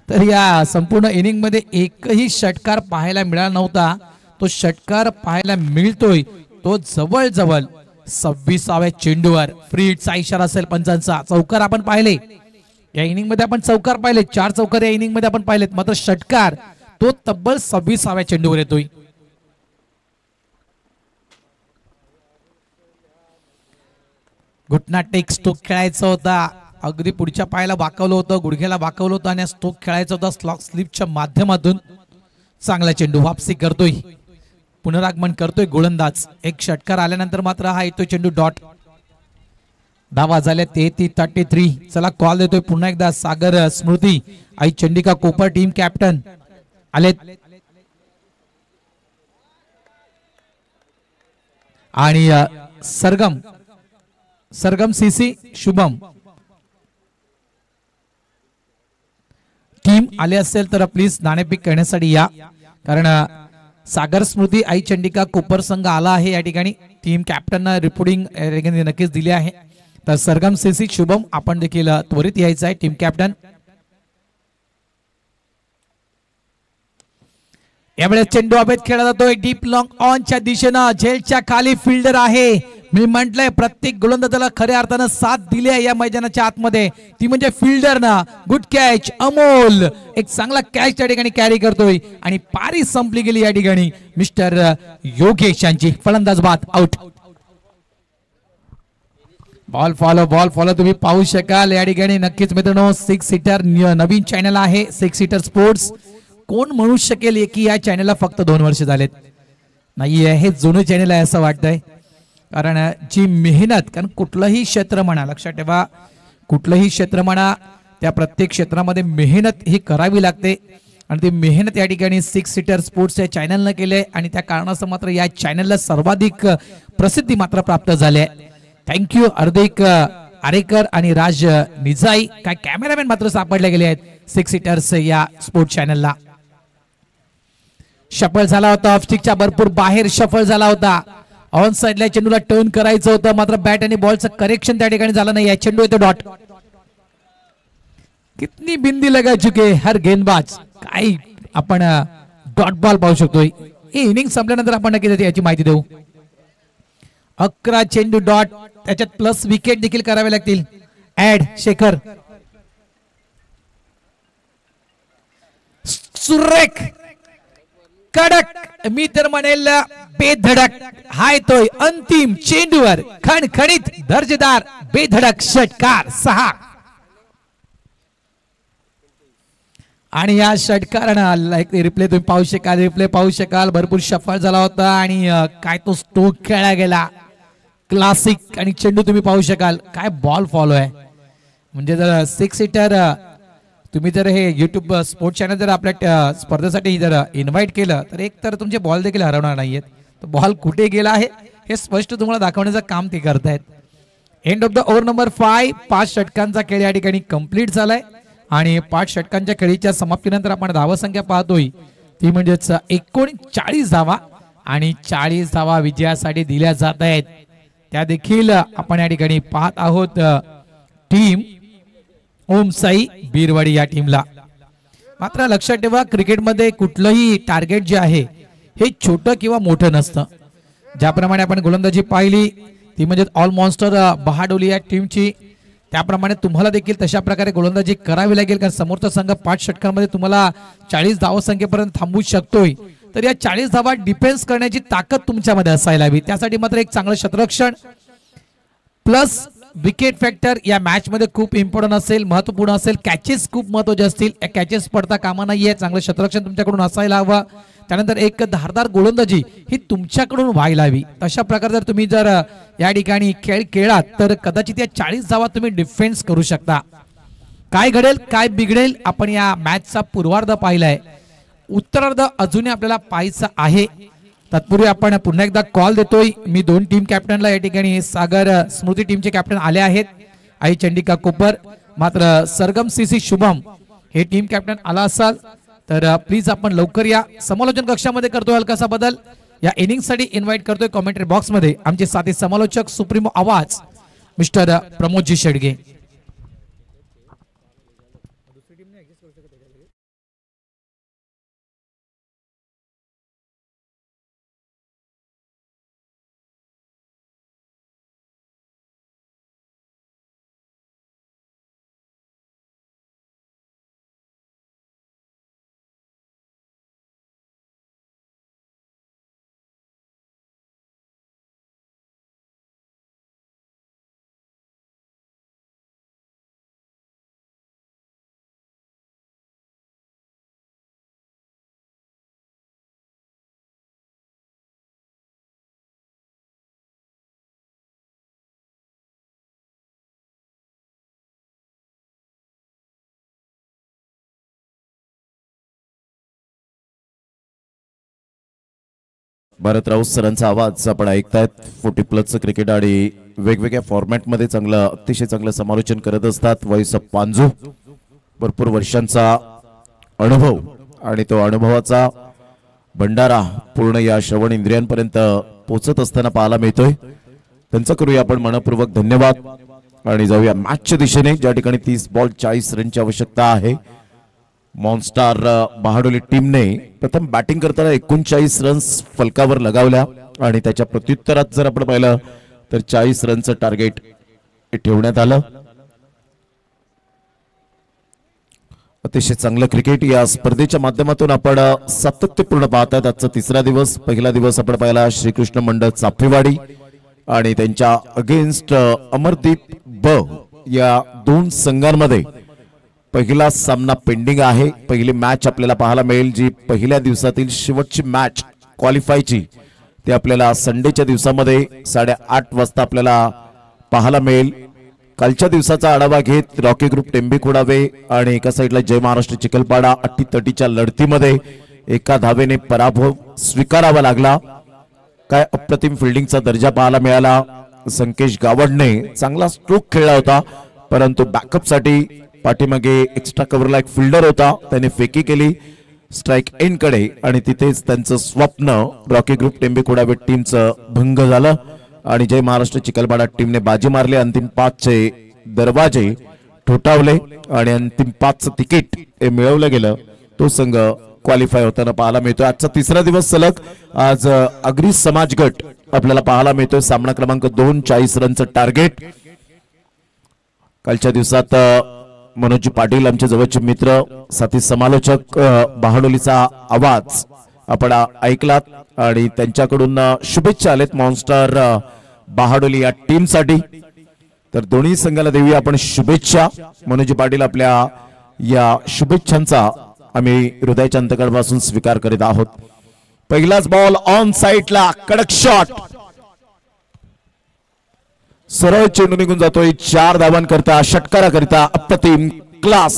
Speaker 3: तर या संपूर्ण इनिंग मध्ये एकही षटकार पाहायला मिळाला नव्हता. तो षटकार पाहायला मिळतोय तो जवळजवळ 26व्या चेंडूवर. फ्री हिटचा इशारा असेल पंचांचा. चौकार आपण पाहिले या इनिंग मध्ये. आपण चौकार पाहिले 4 चौकार या इनिंग मध्ये आपण पाहिलेत. मात्र षटकार तो तब्बल 26व्या चेंडूवर येतोय. घुटना टेक स्ट्रोक खेळायचा होता. अगदी पुढच्या पायाला वाकवलं होतं गुडघ्याला वाकवलं होतं आणि स्ट्रोक खेळायचा होता स्लॉक स्लिपच्या माध्यमातून. चांगला चेंडू वापसी करतोय पुनरागमन करतोय गोलंदाज. एक षटकार आल्यानंतर मात्र हा येतोय चेंडू डॉट. धावा झाल्या 33. चला कॉल देतोय पुन्हा एकदा सागर स्मृती आई चंडिका कोपर टीम कॅप्टन आलेत आणि सरगम सीसी शुभम टीम आले असेल तर प्लीज नाणेफेक करण्यासाठी या. कारण सागर स्मृती आई चंडिका कोपर संघ आला आहे या ठिकाणी. टीम कॅप्टन रिपोर्टिंग नक्कीच दिली आहे. तर सरगम सीसी शुभम आपण देखील त्वरित यायचं आहे टीम कॅप्टन. यावेळेस चेंडू अभेद खेळला जातोय डीप लॉंग ऑनच्या दिशेनं. झेलच्या खाली फिल्डर आहे. मी म्हंटलंय प्रत्येक गोलंदाजाला खऱ्या अर्थानं साथ दिली आहे या मैदानाच्या आतमध्ये ती म्हणजे फिल्डर ना. Good catch Amol. एक चांगला कॅच त्या ठिकाणी कॅरी करतोय आणि पारी संपली गेली या ठिकाणी मिस्टर योगेश यांची. फलंदाज बाद आउट. बॉल फॉलो तुम्ही पाहू शकाल या ठिकाणी. नक्कीच मित्रांनो 6 सीटर नवीन चॅनल आहे 6 सीटर स्पोर्ट्स. कोण म्हणू शकेल की या चॅनलला फक्त 2 वर्ष झालेत. नाहीये हे जुनं चॅनल आहे असं वाटतंय. कारण जी मेहनत कारण कुठलंही क्षेत्र म्हणा लक्षात ठेवा कुठलंही क्षेत्र म्हणा त्या प्रत्येक क्षेत्रामध्ये मेहनत ही करावी लागते आणि ती मेहनत या ठिकाणी 6 सीटर स्पोर्ट्स या चॅनलनं केले आणि त्या कारणास्तव मात्र या चॅनलला सर्वाधिक प्रसिद्धी मात्र प्राप्त झाली आहे. थँक्यू हार्दिक आरेकर आणि राज निजाई. काय कॅमेरामॅन मात्र सापडले गेले आहेत 6 सीटर्स या स्पोर्ट्स चॅनलला. शफल झाला होता ऑफ स्टिकच्या भरपूर बाहेर शफल झाला होता. ऑन साइडला चेंडूला टर्न करायचं होतं मात्र बॅट आणि बॉलचं करेक्शन त्या ठिकाणी झालं नाही. चेंडू येतो डॉट. कितनी बिंदी लगा चुके हर गेंदबाज. काय आपण डॉट बॉल पाहू शकतोय. ही इनिंग संपल्यानंतर आपण नक्कीच याची माहिती देऊ. 11 चेंडू डॉट त्याच्यात प्लस विकेट देखील करावे लागतील. ऍड शेखर सुरेख कडक मी तर म्हणेल बेधडक. हा येतोय अंतिम चेंडूवर खणखणीत दर्जेदार बेधडक षटकार 6. आणि या षटकारानं रिप्ले तुम्ही पाहू शकाल भरपूर शफल झाला होता आणि काय तो स्ट्रोक खेळला गेला क्लासिक. आणि चेंडू तुम्ही पाहू शकाल काय बॉल फॉलो आहे. म्हणजे जर 6 सीटर तुम्ही जर हे युट्यूब स्पोर्ट्स चॅनल जर आपल्या स्पर्धेसाठी जर इन्व्हाइट केलं तर एक तर तुमचे बॉल देखील हरवणार नाहीयेत. तर बॉल कुठे गेला आहे हे स्पष्ट तुम्हाला दाखवण्याचं काम ते करतायत. End of the over number 5. 5 षटकांचा खेळ या ठिकाणी कंप्लीट झालाय आणि 5 षटकांच्या खेळीच्या समाप्तीनंतर आपण धावसंख्या पाहतोय ती म्हणजेच 39 धावा आणि 40 धावा विजयासाठी दिल्या जात आहेत. त्या देखील आपण या ठिकाणी पाहत आहोत टीम ओम साई बीरवाडी या टीमला. मात्र लक्षात ठेवा क्रिकेटमध्ये कुठलंही टार्गेट जे आहे हे छोटं किंवा मोठं नसतं. ज्याप्रमाणे आपण गोलंदाजी पाहिली ती म्हणजे ऑल मॉन्स्टर बहाडोली या टीमची, त्याप्रमाणे तुम्हाला देखील तशा प्रकारे गोलंदाजी करावी लागेल. कारण समोरचा संघ 5 षटकांमध्ये तुम्हाला 40 धावसंख्येपर्यंत थांबवू शकतोय. तर या 40 धावा डिफेन्स करण्याची ताकद तुमच्यामध्ये असायला हवी. त्यासाठी मात्र एक चांगलं क्षेत्ररक्षण प्लस विकेट फॅक्टर या मॅच मध्ये खूप इम्पॉर्टंट असेल, महत्वपूर्ण असेल. कॅचेस खूप महत्वाचे असतील, कॅचेस पडता कामा नाहीये. चांगलं क्षेत्ररक्षण तुमच्याकडून असायला हवं. त्यानंतर एक धारदार गोलंदाजी ही तुमच्याकडून व्हायला हवी. तशा प्रकारे जर तुम्ही जर या ठिकाणी खेळ खेळात तर कदाचित या 40 धावा तुम्ही डिफेन्स करू शकता. काय घडेल काय बिघडेल आपण या मॅचचा पूर्वार्ध पाहिलाय. उत्तरार्ध अजूनही आपल्याला पाहायचं आहे. तत्पूर्वी आपण पुन्हा एकदा कॉल देतोय. मी 2 टीम कॅप्टनला या ठिकाणी सागर स्मृती टीमचे कॅप्टन आले आहेत, आई चंडिका कोपर. मात्र सरगम सीसी शुभम हे टीम कॅप्टन आला असाल तर प्लीज आपण लवकर या. समालोचन कक्षामध्ये करतोय हलकासा बदल. या इनिंग साठी इन्व्हाइट करतोय कॉमेंट्री बॉक्स मध्ये आमचे साथी समालोचक सुप्रीमो आवाज मिस्टर प्रमोदजी शेडगे.
Speaker 1: भारत राऊत सरांचा आवाज आपण ऐकतायत. 40+ क्रिकेट आणि वेगवेगळ्या फॉर्मॅट मध्ये अतिशय चांगलं समालोचन करत असतात. वॉइस ऑफ पांजू, भरपूर वर्षांचा अनुभव आणि तो अनुभवाचा भंडारा पूर्ण या श्रवण इंद्रियांपर्यंत पोहोचत असताना पाहायला मिळतोय. त्यांचा करूया आपण मनपूर्वक धन्यवाद आणि जाऊया मॅचच्या दिशेने, ज्या ठिकाणी 30 बॉल 40 रनची आवश्यकता आहे. मॉन्स्टार बहाडोली टीमने प्रथम बॅटिंग करताना 39 रन्स फलकावर लगावल्या आणि त्याच्या प्रत्युत्तरात जर आपण पाहिलं तर 40 रनचं टार्गेट ठेवण्यात आलं. अतिशय चांगलं क्रिकेट या स्पर्धेच्या माध्यमातून आपण सातत्यपूर्ण पाहतात. आजचा 3रा दिवस. पहिला दिवस आपण पाहिला श्रीकृष्ण मंडळ चाफेवाडी आणि त्यांच्या अगेन्स्ट अमरदीप ब या 2 संघांमध्ये पहिला सामना पेंडिंग आहे. पहिली मॅच आपल्याला पाहायला मिळेल, जी पहिल्या दिवसातील शेवटची मॅच क्वालिफायची, ते आपल्याला संडेच्या दिवसामध्ये 8:30 वाजता आपल्याला पाहायला मिळेल. कालच्या दिवसाचा आढावा घेत रॉकी ग्रुप टेंबेखोडावे आणि एका साईडला जय महाराष्ट्र चिखलपाडा अटीतटीच्या लढतीमध्ये एका धावेने पराभव स्वीकारावा लागला. काय अप्रतिम फिल्डिंगचा दर्जा पाहायला मिळाला. संकेश गावडने चांगला स्ट्रोक खेळला होता, परंतु बॅकअप साठी पाठीमागे एक्स्ट्रा कव्हरला एक फिल्डर होता, त्याने फेकी केली स्ट्राइक एंड कडे आणि तिथेच त्यांचं स्वप्न रॉकी ग्रुप टेंबेखोडावे टीमचं भंग झालं आणि जय महाराष्ट्र चिखलपाडा टीमने बाजी मारली. अंतिम 5चे दरवाजे ठोठावले आणि अंतिम 5चं तिकीट हे मिळवलं गेलं. तो संघ क्वालिफाय होताना पाहायला मिळतोय. आजचा 3रा दिवस सलग आज अग्री समाज गट आपल्याला पाहायला मिळतोय. सामना क्रमांक 2 40 रनचं टार्गेट. कालच्या दिवसात मनोज पाटील आमचे जवळचे मित्र, साथी समालोचक, बहाडोलीचा आवाज आपण ऐकलात आणि त्यांच्याकडून शुभेच्छा आलेत मॉन्स्टर बहाडोली या टीमसाठी. तर दोन्ही संघाला देऊया आपण शुभेच्छा. मनोज पाटील आपल्या या शुभेच्छांचा आम्ही हृदयाच्या अंतकडापासून स्वीकार करीत आहोत. पहिलाच बॉल ऑन साइडला, कडक शॉट, सरळ चेंडू निघून जातोय. 4 धावांकरता षटकाराकरिता अप्रतिम क्लास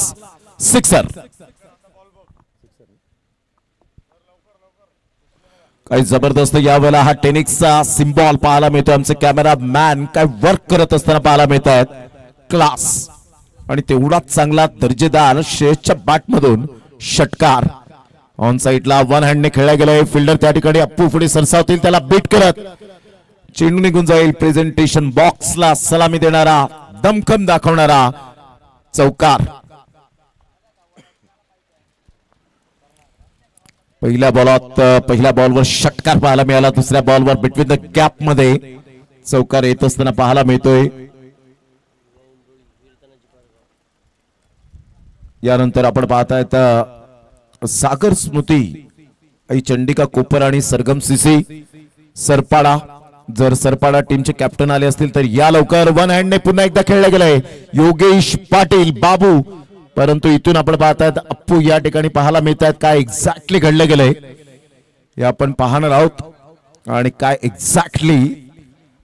Speaker 1: सिक्सर. काही जबरदस्त यावेळेला हा टेनिक्सचा सिम्बॉल पाहायला मिळतो. आमचे कॅमेरा मॅन काय वर्क करत असताना पाहायला मिळत आहेत. क्लास आणि तेवढाच चांगला दर्जेदार श्रेयसच्या बॅट मधून षटकार. ऑन साइडला वन हँडने खेळला गेलाय. फिल्डर त्या ठिकाणी अप्पू पुढे सरसावतील, त्याला बीट करत चेंडू निघून जाईल. प्रेझेंटेशन बॉक्सला सलामी देणारा, दमखम दाखवणारा चौकार. पहिल्या बॉलवर षटकार पाहायला मिळाला. दुसऱ्या बॉलवर बिटवीन द गॅप मध्ये चौकार येत असताना पाहायला मिळतोय. यानंतर आपण पाहतायत सागर स्मृती, आई चंडिका कोपर आणि सरगम सीसी सरपाडा. जर सरपाडा टीमचे कॅप्टन आले असतील तर या लवकर. वन हँडने पुन्हा एकदा खेळले गेलाय योगेश पाटील बाबू, परंतु इथून आपण पाहतायत अप्पू या ठिकाणी पाहायला मिळत आहेत. काय एक्झॅक्टली घडलं गेलंय हे आपण पाहणार आहोत आणि काय एक्झॅक्टली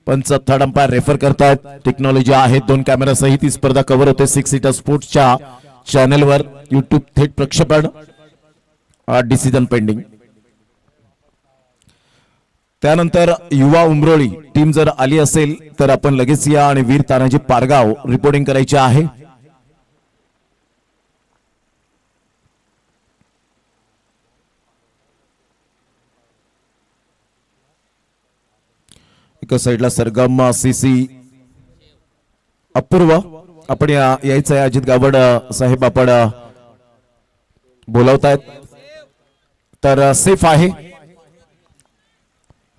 Speaker 1: पंच थर्ड अंपायर रेफर करतायत. टेक्नॉलॉजी आहे, 2 कॅमेरा सहित ही स्पर्धा कव्हर होते 6 सीटर स्पोर्ट्सच्या चॅनलवर. युट्यूब थेट प्रक्षेपण, डिसिजन पेंडिंग. त्यानंतर युवा उमरोळी टीम जर आली असेल तर आपण लगेच या आणि वीर तानाजी पारगाव रिपोर्टिंग करायचे आहे. एका साईडला सरगम सीसी अपूर्व. आपण यायचं आहे अजित गावड साहेब, आपण बोलवतायत तर सेफ आहे.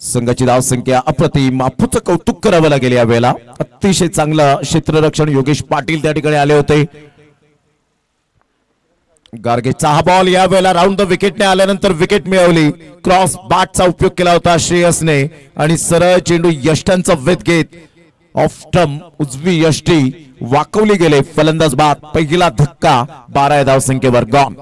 Speaker 1: संघाची धाव संख्या अप्रतिम. अप्पूचं कौतुक करावं लागेल या वेळेला. अतिशय चांगलं क्षेत्ररक्षण योगेश पाटील त्या ठिकाणी आले होते. गार्गेचा हा बॉल या वेळेला राऊंड द विकेटने आल्यानंतर विकेट मिळवली. क्रॉस बाटचा उपयोग केला होता श्रेयसने आणि सरळ चेंडू यष्टांचा वेध घेत ऑफ स्टंप उजवी यष्टी वाकवली गेले. फलंदाज बाद. पहिला धक्का 12 धाव संख्येवर गॉन.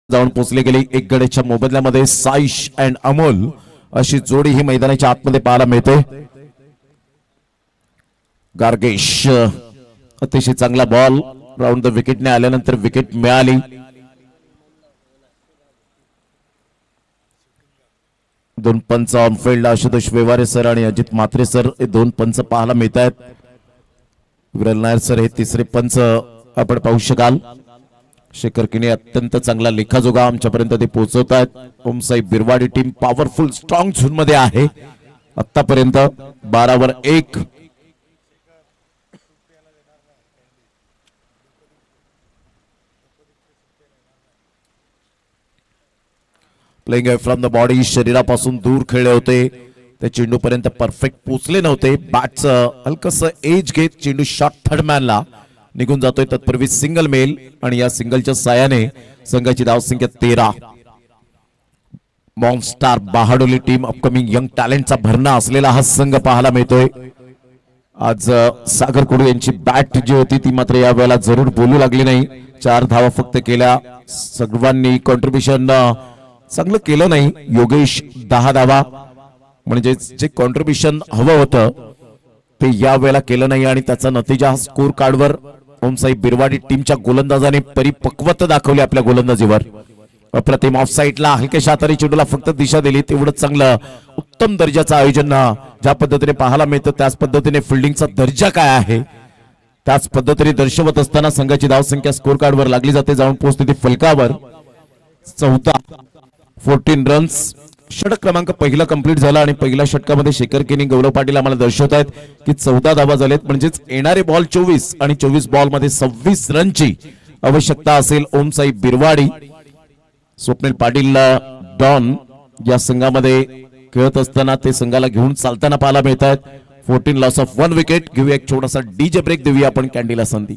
Speaker 1: जाऊन पोचले गेली. एक गडेच्या मोबदल्यामध्ये साईश अँड अमोल अशी जोडी ही मैदानाच्या आतमध्ये पाहायला मिळते. गार्गेश अतिशय चांगला बॉल राऊंड द विकेटने आल्यानंतर विकेट मिळाली. दोन पंच ऑनफिल्ड आशुतोष व्यवहारे सर आणि अजित म्हात्रे सर हे 2 पंच पाहायला मिळत आहेत. विरल नायर सर हे 3रे पंच आपण पाहू शकाल. शेखर किने अत्यंत चांगला लेखाजोगा आमच्यापर्यंत ते पोहोचवत आहेत. Om Sai Birwadi team powerful strong zone मध्ये आहे आतापर्यंत. 12 वर 1. प्लेइंग फ्रॉम द बॉडी, शरीरापासून दूर खेळले होते. त्या चेंडू पर्यंत परफेक्ट पोचले नव्हते. बॅटचं हलकस एज घेत चेंडू शॉट थर्ड मॅनला निघून जातोय. तत्पूर्वी सिंगल मेल आणि या सिंगलच्या साहाय्याने संघाची धाव संख्या 13. मॉन्स्टार बहाडोली टीम अपकमिंग यंग टॅलेंटचा भरणा असलेला हा संघ पाहायला मिळतोय. आज सागर कुडू यांची बॅट जी होती ती मात्र या वेळेला जरूर बोलू लागली नाही. 4 धावा फक्त केल्या. सर्वांनी कॉन्ट्रीब्युशन चांगलं केलं नाही. योगेश 10 धावा, म्हणजे जे कॉन्ट्रीब्युशन हवं होतं ते या वेळेला केलं नाही आणि त्याचा नतीजा स्कोर कार्डवर ओमसाई बिरवाडी टीमच्या गोलंदाजाने परिपक्वता दाखवली आपल्या गोलंदाजीवर. अप्रतिम. ऑफ साईडला हलक्या हाताने चेंडूला फक्त दिशा दिली तेवढंच चांगलं. उत्तम दर्जाचं आयोजन ज्या पद्धतीने पाहायला मिळतं त्याच पद्धतीने फिल्डिंगचा दर्जा काय आहे त्याच पद्धतीने दर्शवत असताना संघाची धाव संख्या स्कोर कार्डवर लागली जाते. जाऊन पोहोचते ती फलकावर. 14 रन्स. षटक क्रमांक पहिला कंप्लीट झाला आणि पहिल्या षटकामध्ये शेखर केनी गौरव पाटील आम्हाला दर्शवत आहेत की 14 धावा झालेत. म्हणजेच येणारे बॉल 24 आणि 24 बॉल मध्ये 26 रनची आवश्यकता असेल. ओमसाई बिरवाडी, स्वप्नील पाटील डॉन या संघामध्ये खेळत असताना ते संघाला घेऊन चालताना पाहायला मिळत आहेत. 14 लॉस ऑफ 1 विकेट. घेऊया एक छोटासा डीजे ब्रेक, देऊया आपण कॅन्डीला संधी.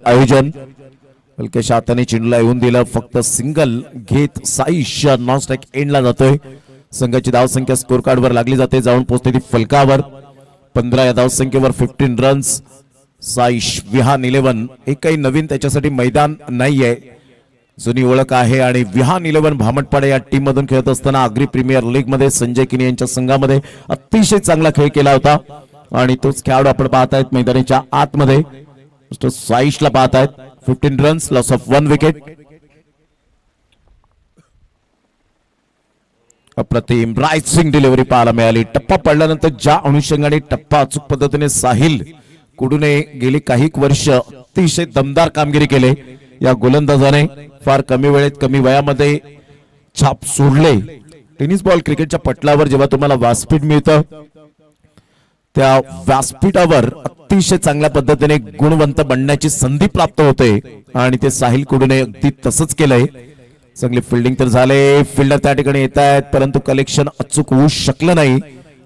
Speaker 1: आयोजन. हलक्याच्या हाताने चेंडूला येऊन दिलं, फक्त सिंगल घेत साईश नॉन स्ट्राईक एंडला जातोय. संघाची धावसंख्या स्कोर कार्ड वर लागली जाते, जाऊन पोहोचते ती फलकावर. 15 या धावसंख्येवर 15 रन्स. साईश विहान 11. एक काही नवीन त्याच्यासाठी मैदान नाहीये, जुनी ओळख आहे. आणि विहान 11 भामटपाडे या टीम मधून खेळत असताना आग्री प्रीमियर लीग मध्ये संजय किनी यांच्या संघामध्ये अतिशय चांगला खेळ केला होता. आणि तोच खेळाडू आपण पाहतायत मैदानाच्या आतमध्ये. साईशला पाहतायत. 15 रन्स, लॉस ऑफ 1 विकेट. अप्रतिम रायसिंग डिलिव्हरी पाहायला मिळाली. टप्पा पडल्यानंतर ज्या अनुषंगाने टप्पा अचूक पद्धतीने साहिल कुडूने गेली काही वर्ष अतिशय दमदार कामगिरी केले. या गोलंदाजाने फार कमी वेळेत कमी वयामध्ये छाप सोडले. टेनिस बॉल क्रिकेटच्या पटलावर जेव्हा तुम्हाला व्यासपीठ मिळतं, त्या व्यासपीठावर अतिशय चांगल्या पद्धतीने गुणवंत बनण्याची संधी प्राप्त होते. आणि ते साहिल कुडूने अगदी तसंच केलंय. चांगली फिल्डिंग तर झाले, फिल्डर त्या ठिकाणी येत आहेत, परंतु कलेक्शन अचूक होऊ शकलं नाही.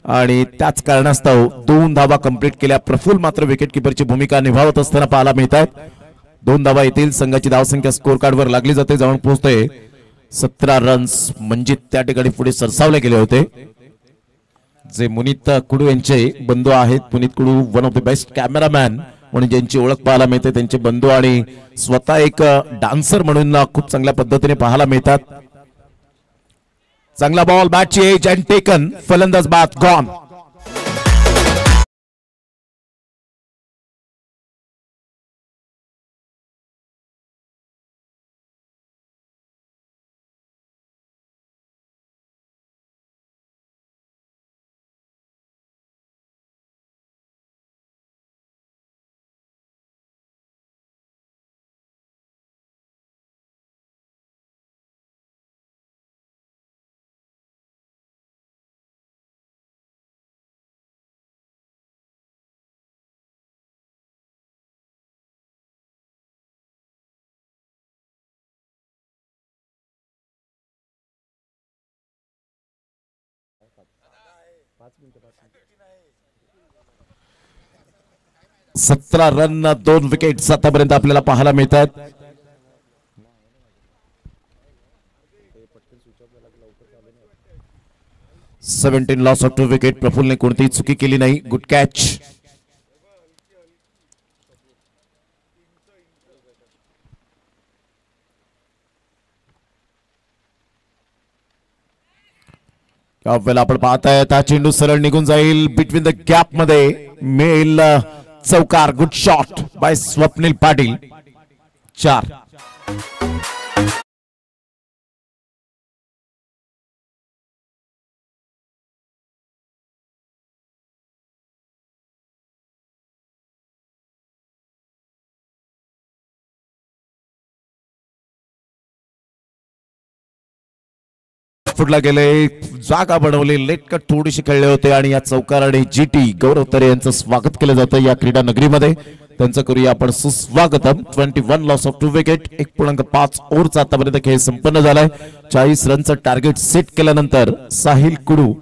Speaker 1: आणि त्याच कारणास्तव 2 धावा कंप्लीट केल्या. प्रफुल्ल मात्र विकेट किपरची भूमिका निभावत असताना पाहायला मिळत आहेत. 2 धावा येतील. संघाची धावसंख्या स्कोर कार्ड वर लागली जाते, जाऊन पोहोचते 17 रन्स. म्हणजे त्या ठिकाणी पुढे सरसावले गेले होते. जे मुनीत कुडू यांचे बंधू आहेत. Puneet Kudu one of the best cameraman म्हणून ज्यांची ओळख पाहायला मिळते, त्यांचे बंधू आणि स्वतः एक डान्सर म्हणून खूप चांगल्या पद्धतीने पाहायला मिळतात. चांगला बॉल, बॅटची एज अँड टेकन. फलंदाज बाद गॉन. सतरा रन 2 विकेट आतापर्यंत आपल्याला पाहायला मिळतात. Seventeen loss of 2 wicket. प्रफुल्लने कोणतीही चुकी केली नाही. Good catch. वेळेला आपण पाहताय हा चेंडू सरळ निघून जाईल. बिटवीन द गॅप मध्ये मिळेल चौकार. Good shot bye Swapnil Patil. 4. फुटला गेले, जागा बनवली, लेट कट थोडीशी खेळले होते आणि या चौकाराने जीटी गौरव तरे यांचं स्वागत केलं जातं या क्रीडा नगरीमध्ये. त्यांचं करूया आपण सुस्वागतम. 21 लॉस ऑफ 2 विकेट. 1.5 ओव्हरचा आतापर्यंत खेळ संपन्न झालाय. 40 रनचं टार्गेट सेट केल्यानंतर साहिल कुडू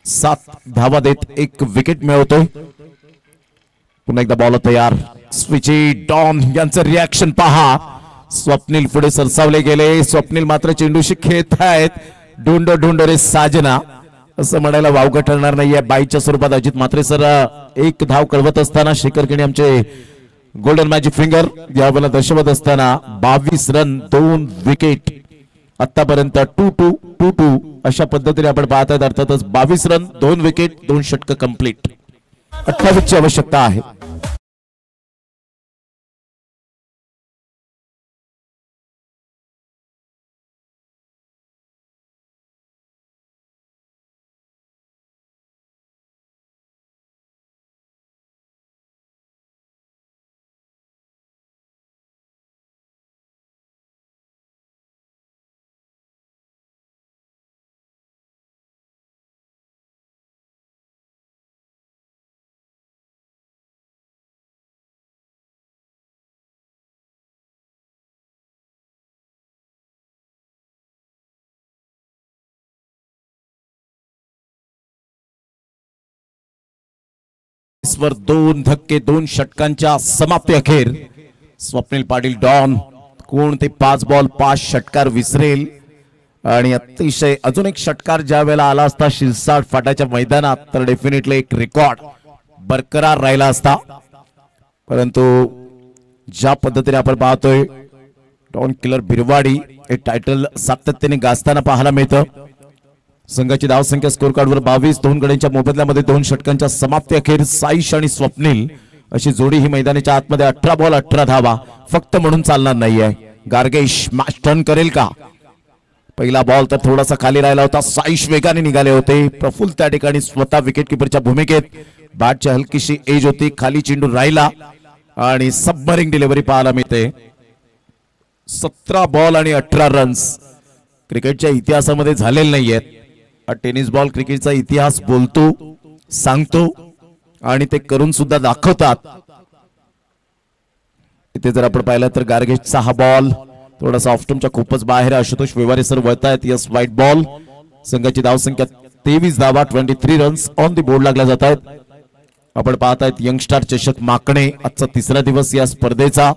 Speaker 1: 7 धावा देत 1 विकेट मिळवतोय. पुन्हा एकदा बॉल तयार. स्विची डॉन यांचं रिॲक्शन पहा. स्वप्नील पुढे सरसावले गेले. स्वप्नील मात्र चेंडूशी खेळत आहेत. ढूंढो ढूंढो रे साजना असं म्हणायला वावगं ठरणार नाहीये. बाईच्या स्वरूपात अजित म्हात्रे सर 1 धाव कळवत असताना शेखर किणी आमचे गोल्डन मॅजिक फिंगर यावेळेला दर्शवत असताना 22 रन 2 विकेट आतापर्यंत 2-2 अशा पद्धतीने आपण पाहत आहेत. अर्थातच 22 रन 2 विकेट 2 षटक कंप्लीट. 28 ची आवश्यकता आहे. वर 2 धक्के 2 षटकांच्या समाप्ती अखेर स्वप्नील पाटील डॉन कोण ते 5 बॉल 5 षटकार विसरेल आणि अतिशय अजून एक षटकार ज्या वेळेला आला असता शिरसाट फाटाच्या मैदानात तर डेफिनेटली एक रेकॉर्ड बरकरार राहिला असता, परंतु ज्या पद्धतीने आपण पाहतोय डॉन किलर बिरवाडी हे टायटल सातत्याने गाजताना पाहायला मिळतं. संघाची धावसंख्या स्कोर कार्डवर 22, 2 गड्यांच्या मोबदल्यामध्ये 2 षटकांच्या समाप्ती अखेर साईश आणि स्वप्नील अशी जोडी ही मैदानाच्या आतमध्ये 18 बॉल 18 धावा फक्त म्हणून चालणार नाहीये. गार्गेश मॅच टर्न करेल का? पहिला बॉल तर थोडासा खाली राहिला होता, साईश वेगाने निघाले होते. प्रफुल्ल त्या ठिकाणी स्वतः विकेट किपरच्या भूमिकेत, बॅटची हलकीशी एज होती, खाली चेंडू राहिला आणि सबमरिंग डिलिव्हरी पाहायला मिळते. 17 बॉल आणि 18 रन्स क्रिकेटच्या इतिहासामध्ये झालेले नाहीयेत. हा टेनिस बॉल क्रिकेटचा इतिहास बोलतो, सांगतो आणि ते करून सुद्धा दाखवतात. इथे जर आपण पाहिलं तर गार्गेशचा हा बॉल थोडासा ऑफस्टम्पच्या खूपच बाहेर. आशुतोष व्यवहारे सर वळतायत. Yes, white ball. संघाची धावसंख्या 23 धावा 23 रन्स ऑन दी बोर्ड लागल्या जात आहेत. आपण पाहतायत यंगस्टार चषक माकणे आजचा 3रा दिवस या स्पर्धेचा.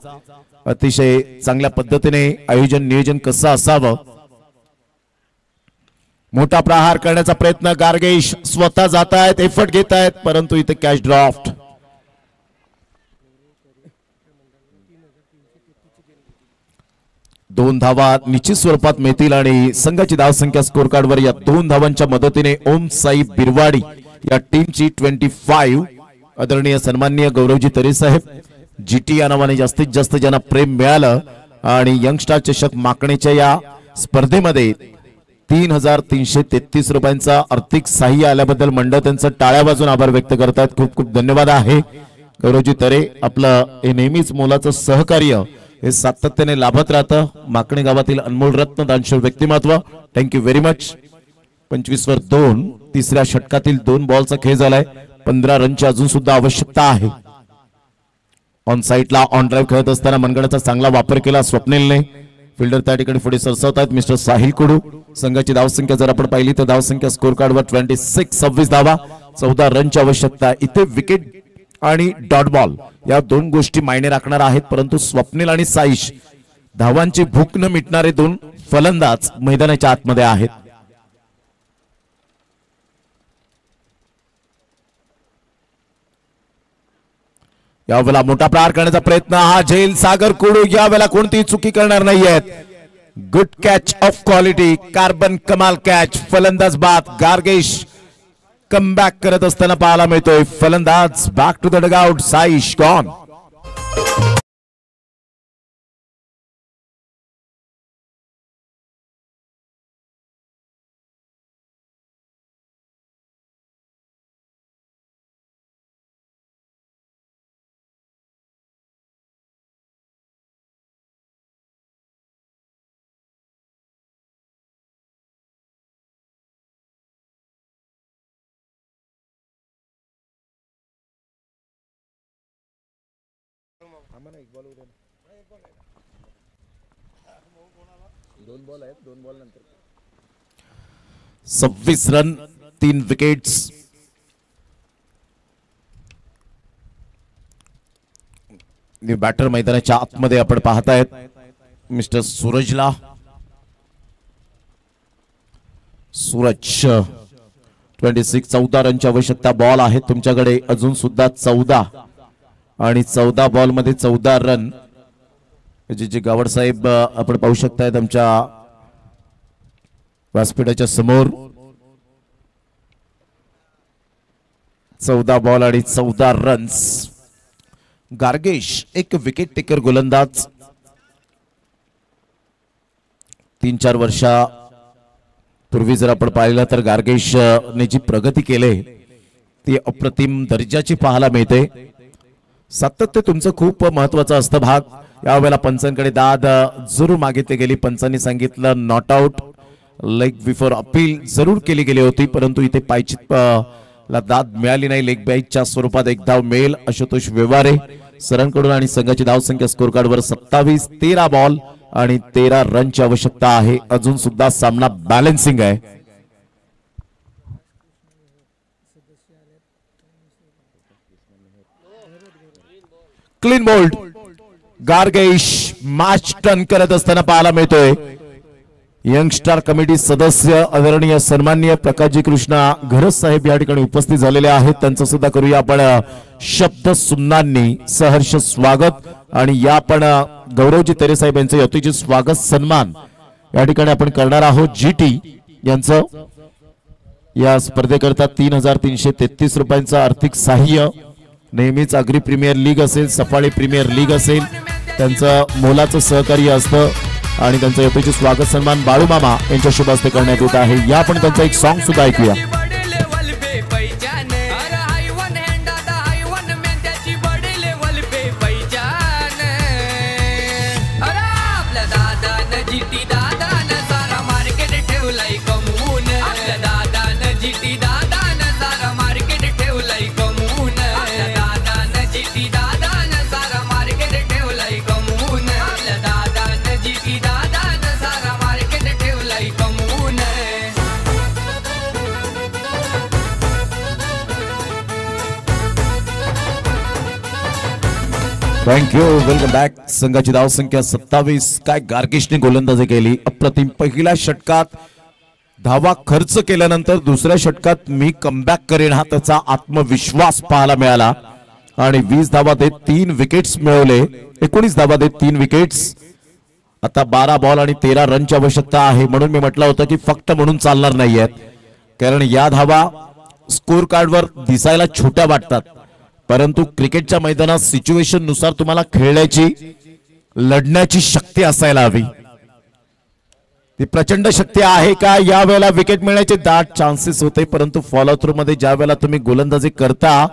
Speaker 1: अतिशय चांगल्या पद्धतीने आयोजन नियोजन कसं असावं. मोठा प्रहार करण्याचा प्रयत्न गार्गेश स्वतः जात आहेत, एफर्ट घेत आहेत, परंतु इथे कॅच ड्रॉफ्ट. दोन धावा निश्चित स्वरूपात मिळतील आणि संघाची धावसंख्या स्कोर कार्डवर या 2 धावांच्या मदतीने ओम साई बिरवाडी या टीमची 25. आदरणीय सन्माननीय गौरवजी तरे साहेब, जीटी या नावाने जास्तीत जास्त ज्यांना प्रेम मिळालं आणि यंगस्टार चषक माकणेच्या या स्पर्धेमध्ये 3,333 रुपयांचा आर्थिक सहाय्य आल्याबद्दल मंडळ त्यांचं टाळ्या वाजून आभार व्यक्त करतात. खूप खूप धन्यवाद आहे गौरवजी तरे. आपलं हे नेहमीच मोलाचं सहकार्य हे सातत्याने लाभत राहतं. माकणे गावातील अनमोल रत्न दानशूर व्यक्तिमत्व, थँक्यू व्हेरी मच. 25 वर 2, 3ऱ्या षटकातील 2 बॉलचा खेळ झालाय. 15 रनची अजून सुद्धा आवश्यकता आहे. ऑन साईडला ऑन ड्राईव्ह खेळत असताना मनगणाचा चांगला वापर केला स्वप्नीलने. फिल्डर त्या ठिकाणी पुढे सरसावतात मिस्टर साहिल कुडू. संघाची धावसंख्या जर आपण पाहिली तर धावसंख्या स्कोर कार्डवर 26 धावा 14 रनची आवश्यकता. इथे विकेट आणि डॉट बॉल या 2 गोष्टी मायने राखणार आहेत, परंतु स्वप्नील आणि साईश धावांची भूक न मिटणारे 2 फलंदाज मैदानाच्या आतमध्ये आहेत. यावेळेला मोठा प्रहार करण्याचा प्रयत्न, हा झेल सागर कुडू यावेळेला कोणतीही चुकी करणार नाहीयेत. गुड कॅच ऑफ क्वालिटी, कार्बन कमाल कॅच. फलंदाज बाद. गार्गेश कमबॅक करत असताना पाहायला मिळतोय. फलंदाज back to the dugout. Saish gone. सव्वीस रन 3 विकेट्स. बॅटर मैदानाच्या आतमध्ये आपण पाहतायत मिस्टर सूरजला. सूरज 26 14 रनची आवश्यकता. बॉल आहे तुमच्याकडे अजून सुद्धा 14 आणि 14 बॉल मध्ये 14 रन. जे गावड साहेब आपण पाहू शकतायत आमच्या व्यासपीठाच्या समोर. 14 बॉल आणि 14 रन्स. गार्गेश एक विकेट टेकर गोलंदाज. 3-4 वर्षापूर्वी जर आपण पाहिलं तर गार्गेशने जी प्रगती केली ती अप्रतिम दर्जाची पाहायला मिळते. सातत्य तुमचं खूप महत्वाचं असतं भाग. यावेळेला पंचांकडे दाद जरूर मागितली गेली. पंचांनी सांगितलं not out, leg before appeal जरूर केली गेली होती, परंतु इथे पायचित ला दाद मिळाली नाही. लेग बॅकच्या स्वरूपात एक धाव मिळेल आशुतोष व्यवहारे सरांकडून आणि संघाची धावसंख्या स्कोर कार्डवर 27. 13 बॉल आणि 13 रनची आवश्यकता आहे. अजून सुद्धा सामना बॅलन्सिंग आहे. क्लीन बोल्ड गार्गेश मॅच टर्न करत असताना पाहायला मिळतोय. यंगस्टार कमिटी सदस्य आदरणीय सन्माननीय प्रकाशजी कृष्णा घरस साहेब या ठिकाणी उपस्थित झालेले आहेत. त्यांचं सुद्धा करूया आपण शब्द सुन्नांनी सहर्ष स्वागत. आणि या आपण गौरवजी तेरे साहेब यांचं यथोचित स्वागत सन्मान या ठिकाणी आपण करणार आहोत. जीटी यांचं या स्पर्धेकरता 3,333 रुपयांचं आर्थिक सहाय्य. नेहमीच अग्री प्रीमियर लीग असेल, सफाळी प्रीमियर लीग असेल, त्यांचं मोलाचं सहकार्य असतं. आणि त्यांचं यथोचित स्वागत सन्मान बाळू मामा यांच्या शुभ हस्ते करण्यात येत आहे. या आपण त्यांचा एक सॉन्ग सुद्धा ऐकूया. थँक्यू. Welcome back. संघाची धाव संख्या 27. काय गार्गेशने गोलंदाजी केली अप्रतिम. पहिल्या षटकात धावा खर्च केल्यानंतर दुसऱ्या षटकात मी कमबॅक करेन हा त्याचा आत्मविश्वास पाहायला मिळाला. आणि 20 धावा देत 3 विकेट्स मिळवले. 19 धावा देत 3 विकेट्स. आता 12 बॉल आणि 13 रनची आवश्यकता आहे. म्हणून मी म्हटलं होतं की फक्त म्हणून चालणार नाहीयेत, कारण या धावा स्कोर कार्डवर दिसायला छोट्या वाटतात, परंतु क्रिकेटच्या मैदानात सिच्युएशन नुसार तुम्हाला खेळण्याची लढण्याची शक्ती असायला हवी. ती प्रचंड शक्ती आहे का? या वेळेला विकेट मिळण्याचे दाट चान्सेस होते, परंतु फॉलो थ्रू मध्ये ज्या वेळेला तुम्ही गोलंदाजी करता,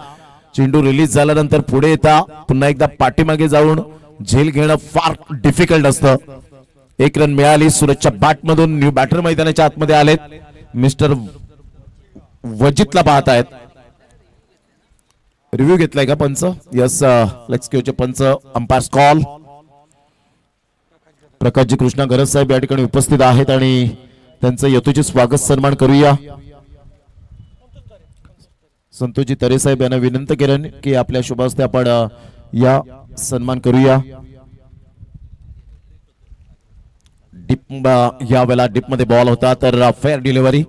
Speaker 1: चेंडू रिलीज झाल्यानंतर पुढे येता, पुन्हा एकदा पाठीमागे जाऊन झेल घेणं फार डिफिकल्ट असतं. 1 रन मिळाली. सूरजच्या बॅट मधून न्यू बॅटर मैदानाच्या आतमध्ये आलेत. मिस्टर वजितला पाहत आहेत. रिव्ह्यू घेतलाय का पंच? यस, लेट्स चे पंच अंपायर कॉल. प्रकाशजी कृष्णा घरस साहेब या ठिकाणी उपस्थित आहेत आणि त्यांचं यथोचित स्वागत सन्मान करूया. संतोषजी तरे साहेब यांना विनंती केलं की आपल्या शुभ हस्ते आपण या सन्मान करूया. डिप या वेळेला डिप मध्ये बॉल होता तर फेअर डिलिव्हरी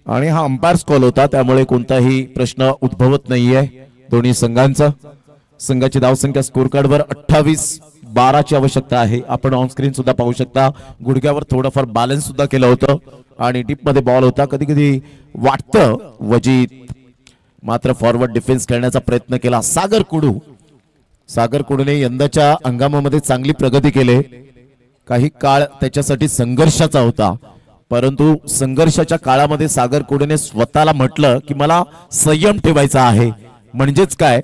Speaker 1: आणि हा अंपायर कॉल होता, त्यामुळे कोणताही प्रश्न उद्भवत नाहीये दोन्ही संघांचा. संघाची धावसंख्या स्कोर कार्डवर 28-12 आवश्यकता आहे. आपण ऑन स्क्रीन सुद्धा पाहू शकता. गुडघ्यावर थोडंफार बॅलन्स सुद्धा केलं होतं आणि डीप मध्ये बॉल होता. कधी कधी वाटतं वजीत मात्र फॉरवर्ड डिफेन्स खेळण्याचा प्रयत्न केला. सागर कुडूने यंदाच्या हंगामामध्ये चांगली प्रगती केली. काही काळ त्याच्यासाठी संघर्षाचा होता, परंतु संघर्षाच्या काळामध्ये सागर कुडूने स्वतःला म्हटलं की मला संयम ठेवायचा आहे. म्हणजेच काय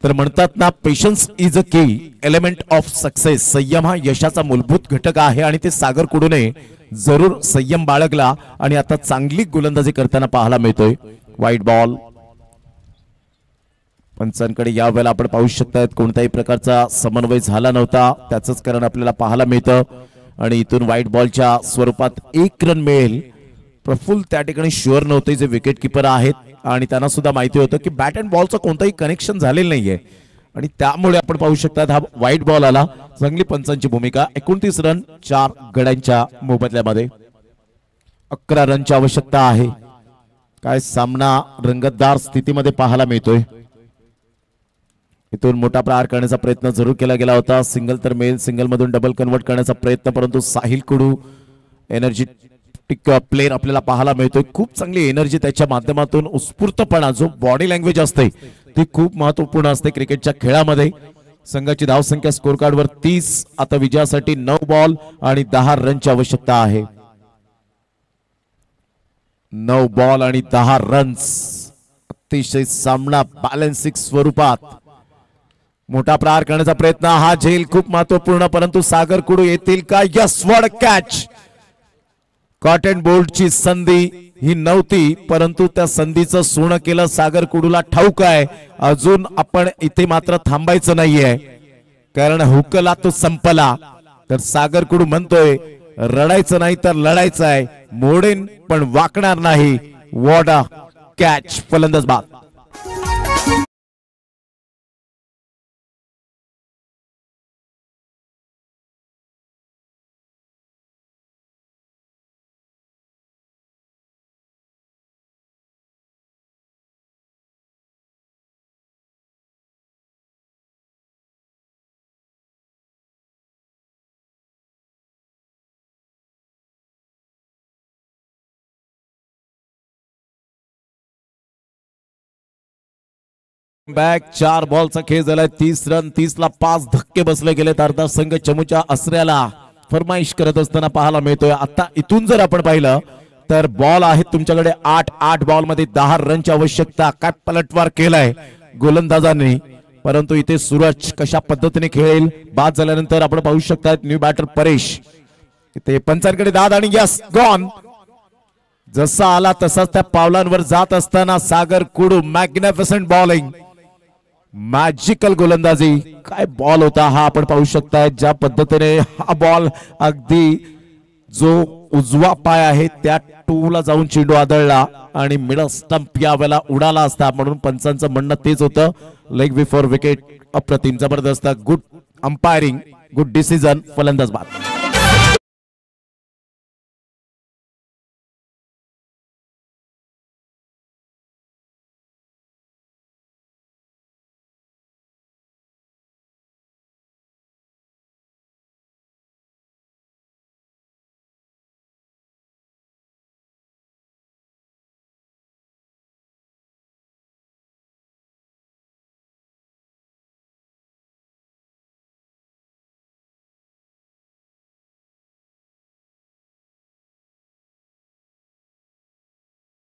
Speaker 1: तर म्हणतात ना, पेशन्स इज अ की एलिमेंट ऑफ सक्सेस. संयम हा यशाचा मूलभूत घटक आहे आणि ते सागर कुडूने जरूर संयम बाळगला आणि आता चांगली गोलंदाजी करताना पाहायला मिळतोय. वाईट बॉल. पंचांकडे या वेळेला आपण पाहू शकता कोणत्याही प्रकारचा समन्वय झाला नव्हता, त्याचंच कारण आपल्याला पाहायला मिळतं. आणि इथून व्हाईट बॉलच्या स्वरूपात 1 रन मिळेल. प्रफुल्ल त्या ठिकाणी शुअर नव्हते जे विकेट किपर आहेत आणि त्यांना सुद्धा माहिती होतं की बॅट अँड बॉलचं कोणतंही कनेक्शन झालेलं नाहीये आणि त्यामुळे आपण पाहू शकता हा व्हाईट बॉल आला. चांगली पंचांची भूमिका. 29 रन 4 गड्यांच्या मोबदल्यामध्ये. 11 रनची आवश्यकता आहे. काय सामना रंगतदार स्थितीमध्ये पाहायला मिळतोय. इथून मोठा प्रहार करण्याचा प्रयत्न जरूर केला गेला होता. सिंगल तर मिळेल, सिंगल मधून डबल कन्वर्ट करण्याचा प्रयत्न, परंतु साहिल कुडू एनर्जेटिक प्लेअर आपल्याला पाहायला मिळतोय. खूप चांगली एनर्जी त्याच्या माध्यमातून, उत्स्फूर्तपणा जो बॉडी लँग्वेज असते ती खूप महत्वपूर्ण असते क्रिकेटच्या खेळामध्ये. संघाची धावसंख्या स्कोर कार्डवर 30. आता विजयासाठी 9 बॉल आणि 10 रनची आवश्यकता आहे. 9 बॉल आणि 10 रन्स. अतिशय सामना बॅलन्सिंग स्वरूपात. मोठा प्रहार करण्याचा प्रयत्न. हा झेल खूप महत्वपूर्ण, परंतु सागर कुडू येतील का? Yes, what a catch. Cotton बोल्टची संधी ही नव्हती, परंतु त्या संधीचं सोनं केलं. सागर कुडूला ठाऊक आहे अजून आपण इथे मात्र थांबायचं नाहीये, कारण हुकला तो संपला. तर सागर कुडू म्हणतोय रडायचं नाही तर लढायचं आहे. मोडेन पण वाकणार नाही. What a catch. फलंदाज बाद. बॅक 4 बॉलचा खेळ झालाय. 30 रन, 30 ला 5 धक्के बसले गेलेत. अर्धा संघ चमूच्या आसऱ्याला फरमाईश करत असताना पाहायला मिळतोय. आता इथून जर आपण पाहिलं तर बॉल आहेत तुमच्याकडे 8 बॉल मध्ये 10 रनची आवश्यकता. काय पलटवार केलाय गोलंदाजांनी, परंतु इथे सूरज कशा पद्धतीने खेळेल. बाद झाल्यानंतर आपण पाहू शकता न्यू बॅटर परेश इथे पंचांकडे दाद आणि यस गॉन. जसा आला तसाच त्या पावलांवर जात असताना सागर कुडू मॅग्निफिसंट बॉलिंग, मॅजिकल गोलंदाजी. काय बॉल होता हा आपण पाहू शकता. ज्या पद्धतीने हा बॉल अगदी जो उजवा पाय आहे त्या टूला जाऊन चेंडू आदळला आणि मिडल स्टंप यावेळेला उडाला असता, म्हणून पंचांचं म्हणणं तेच होतं. Leg before wicket. अप्रतिम, जबरदस्त, गुड अंपायरिंग, गुड डिसिजन. फलंदाज बाद.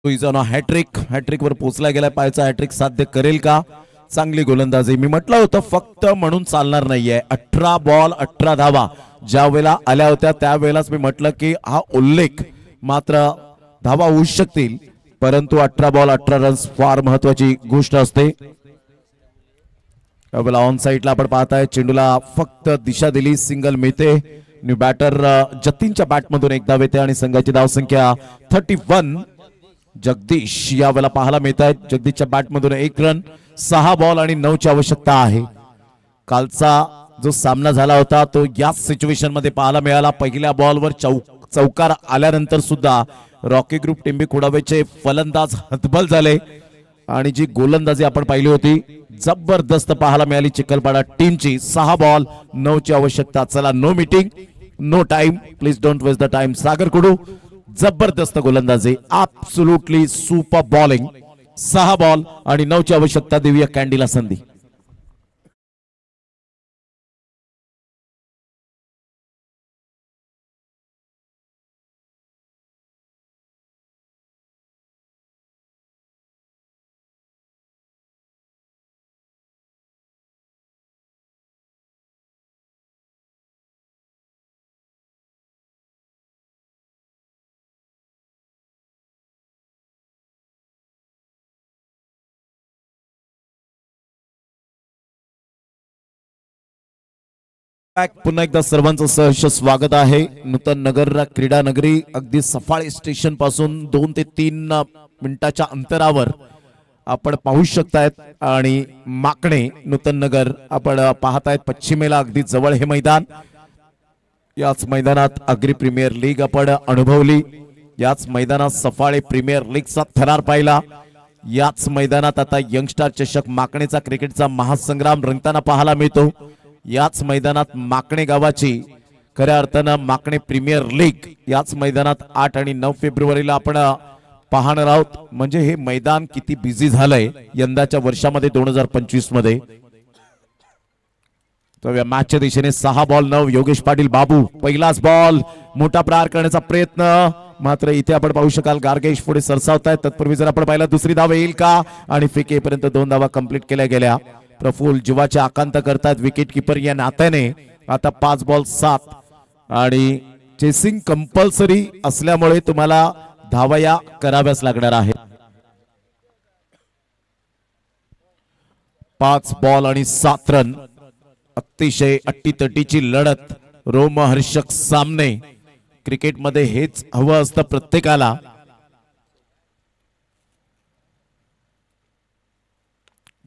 Speaker 1: हॅट्रिक वर पोहोचला गेला. पायचा हॅट्रिक साध्य करेल का? चांगली गोलंदाजी. मी म्हटलं होतं फक्त म्हणून चालणार नाहीये. 18 बॉल 18 धावा ज्या वेळेला आल्या होत्या त्यावेळेलाच मी म्हटलं की हा उल्लेख मात्र धावा होऊ शकतील, परंतु 18 बॉल 18 रन्स फार महत्वाची गोष्ट असते. त्यावेळेला ऑन साइडला आपण पाहताय चेंडूला फक्त दिशा दिली. सिंगल मिळते. न्यू बॅटर जतीनच्या बॅटमधून एक धाव येते आणि संघाची धावसंख्या 31. जगदीश यावेळेला पाहायला मिळत आहेत. जगदीशच्या बॅटमधून 1 रन. 6 बॉल आणि 9 ची आवश्यकता आहे. कालचा जो सामना झाला होता तो याच सिच्युएशन मध्ये पाहायला मिळाला. पहिल्या बॉलवर चौकार आल्यानंतर सुद्धा रॉकी ग्रुप टिंबी खुडावेचे फलंदाज हतबल झाले आणि जी गोलंदाजी आपण पाहिली होती जबरदस्त पाहायला मिळाली चिखलपाडा टीमची. 6 बॉल 9 ची आवश्यकता. चला, no meeting, no time, please don't waste the time. Sagar Kudu जबरदस्त गोलंदाजी, ऍब्सोल्युटली सुपर बॉलिंग. 6 बॉल आणि 9 ची आवश्यकता. देऊया कॅन्डीला संधी. पुन्हा एकदा सर्वांचं सहर्ष स्वागत आहे. नूतन नगर क्रीडा नगरी अगदी सफाळे स्टेशन पासून 2 ते 3 मिनिटाच्या अंतरावर आपण पाहू शकतायत आणि माकणे नूतन नगर आपण पाहतायत पश्चिमेला अगदी जवळ हे मैदान. याच मैदानात अग्री प्रीमियर लीग आपण अनुभवली. याच मैदानात सफाळे प्रीमियर लीगचा थरार पाहिला. याच मैदानात आता यंगस्टार चषक माकणेचा क्रिकेटचा महासंग्राम रंगताना पाहायला मिळतो. याच मैदानात माकणे गावाची खऱ्या अर्थानं माकणे प्रीमियर लीग याच मैदानात 8 आणि 9 फेब्रुवारीला आपण पाहणार आहोत. म्हणजे हे मैदान किती बिझी झालंय यंदाच्या वर्षामध्ये 2025 मध्ये. तर या मॅचच्या दिशेने 6 बॉल 9. योगेश पाटील बाबू पहिलाच बॉल मोठा प्रहार करण्याचा प्रयत्न, मात्र इथे आपण पाहू शकाल गार्गेश पुढे सरसावतायत. तत्पूर्वी जर आपण पाहिलं दुसरी धाव येईल का आणि फेकेपर्यंत 2 धावा कंप्लीट केल्या गेल्या. प्रफुल्ल जीवाचे आकांत करतात विकेट किपर या नात्याने. आता 5 बॉल 7 आणि चेसिंग कंपल्सरी असल्यामुळे तुम्हाला धावया कराव्याच लागणार आहे. 5 बॉल आणि 7 रन. अतिशय अट्टीतटीची लढत, रोमहर्षक सामने. क्रिकेटमध्ये हेच हवं असतं प्रत्येकाला.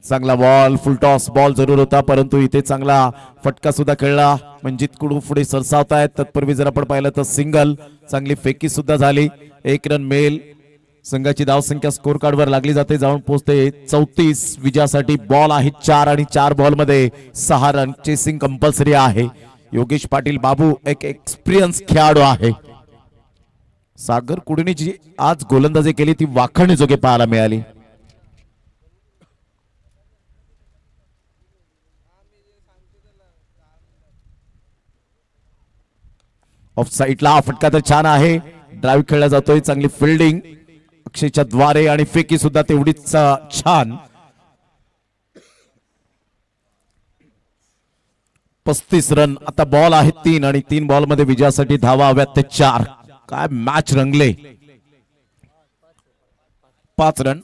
Speaker 1: चांगला बॉल, फुलटॉस बॉल जरूर होता, परंतु इथे चांगला फटका सुद्धा खेळला. मंजित कुडू पुढे सरसावतायत. तत्पूर्वी जर आपण पाहिलं तर सिंगल, चांगली फेकी सुद्धा झाली. 1 रन मिळेल. संघाची धावसंख्या स्कोर कार्ड वर लागली जाते, जाऊन पोहोचते 34. विजयासाठी बॉल आहे 4 आणि 4 बॉल मध्ये 6 रन. चेसिंग कंपल्सरी आहे. योगेश पाटील बाबू एक एक्सपिरियन्स खेळाडू आहे. सागर कुडूने जी आज गोलंदाजी केली ती वाखाणण्याजोगे पाहायला मिळाली. ऑफ साईडला हा फटका तर छान आहे, ड्राईव्ह खेळला जातोय, चांगली फिल्डिंग अक्षयच्या द्वारे आणि फेकी सुद्धा तेवढीच छान. 35 रन. आता बॉल आहे 3 आणि 3 बॉल मध्ये विजयासाठी धावा हव्यात ते 4. काय मॅच रंगले. 5 रन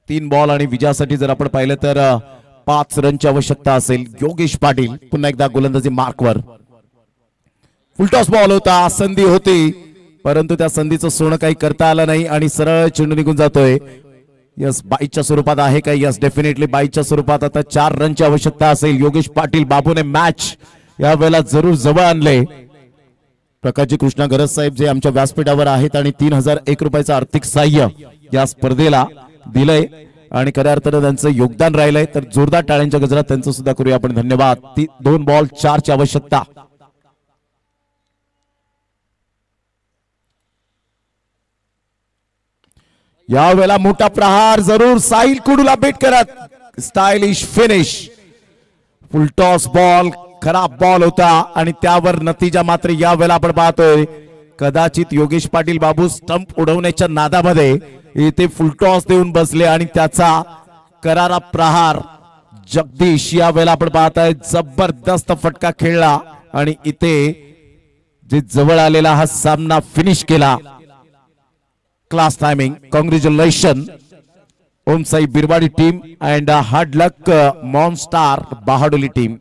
Speaker 1: 3 बॉल आणि विजयासाठी जर आपण पाहिलं तर 5 रनची आवश्यकता असेल. योगेश पाटील पुन्हा एकदा गोलंदाजी मार्कवर. फुलटॉस बॉल होता, संधी होती, परंतु त्या संधीचं सोनं काही करता आलं नाही आणि सरळ चेंडू निघून जातोय. यस, बाईच्या स्वरूपात आहे का? यस, डेफिनेटली बाईच्या स्वरूपात. आता 4 रनची आवश्यकता असेल. योगेश पाटील बाबूने मॅच या वेळेला जरूर जवळ आणले. प्रकाशजी कृष्णा गरज साहेब जे आमच्या व्यासपीठावर आहेत आणि 3001 रुपयाचं आर्थिक सहाय्य या स्पर्धेला दिलंय आणि खऱ्या अर्थानं त्यांचं योगदान राहिलंय, तर जोरदार टाळ्यांच्या गजरात त्यांचं सुद्धा करूया आपण धन्यवाद. 2 बॉल 4 ची आवश्यकता. यावेळेला मोठा प्रहार जरूर साहिल कुडूला बेट करत. Stylish finish. फुलटॉस बॉल खराब बॉल होता आणि त्यावर नतीजा मात्र यावेळेला आपण पाहतोय. कदाचित योगेश पाटील बाबू स्टंप उडवण्याच्या नादामध्ये इथे फुलटॉस देऊन बसले आणि त्याचा करारा प्रहार जगदीश यावेळेला आपण पाहताय जबरदस्त फटका खेळला आणि इथे जे जवळ आलेला हा सामना फिनिश केला. Class timing. Congratulation Om Sai Birwadi team and hard luck monster Bahadoli team.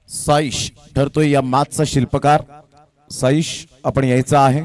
Speaker 1: Saish ठरतोय या मॅचचा शिल्पकार. साईश आपण यायचा आहे.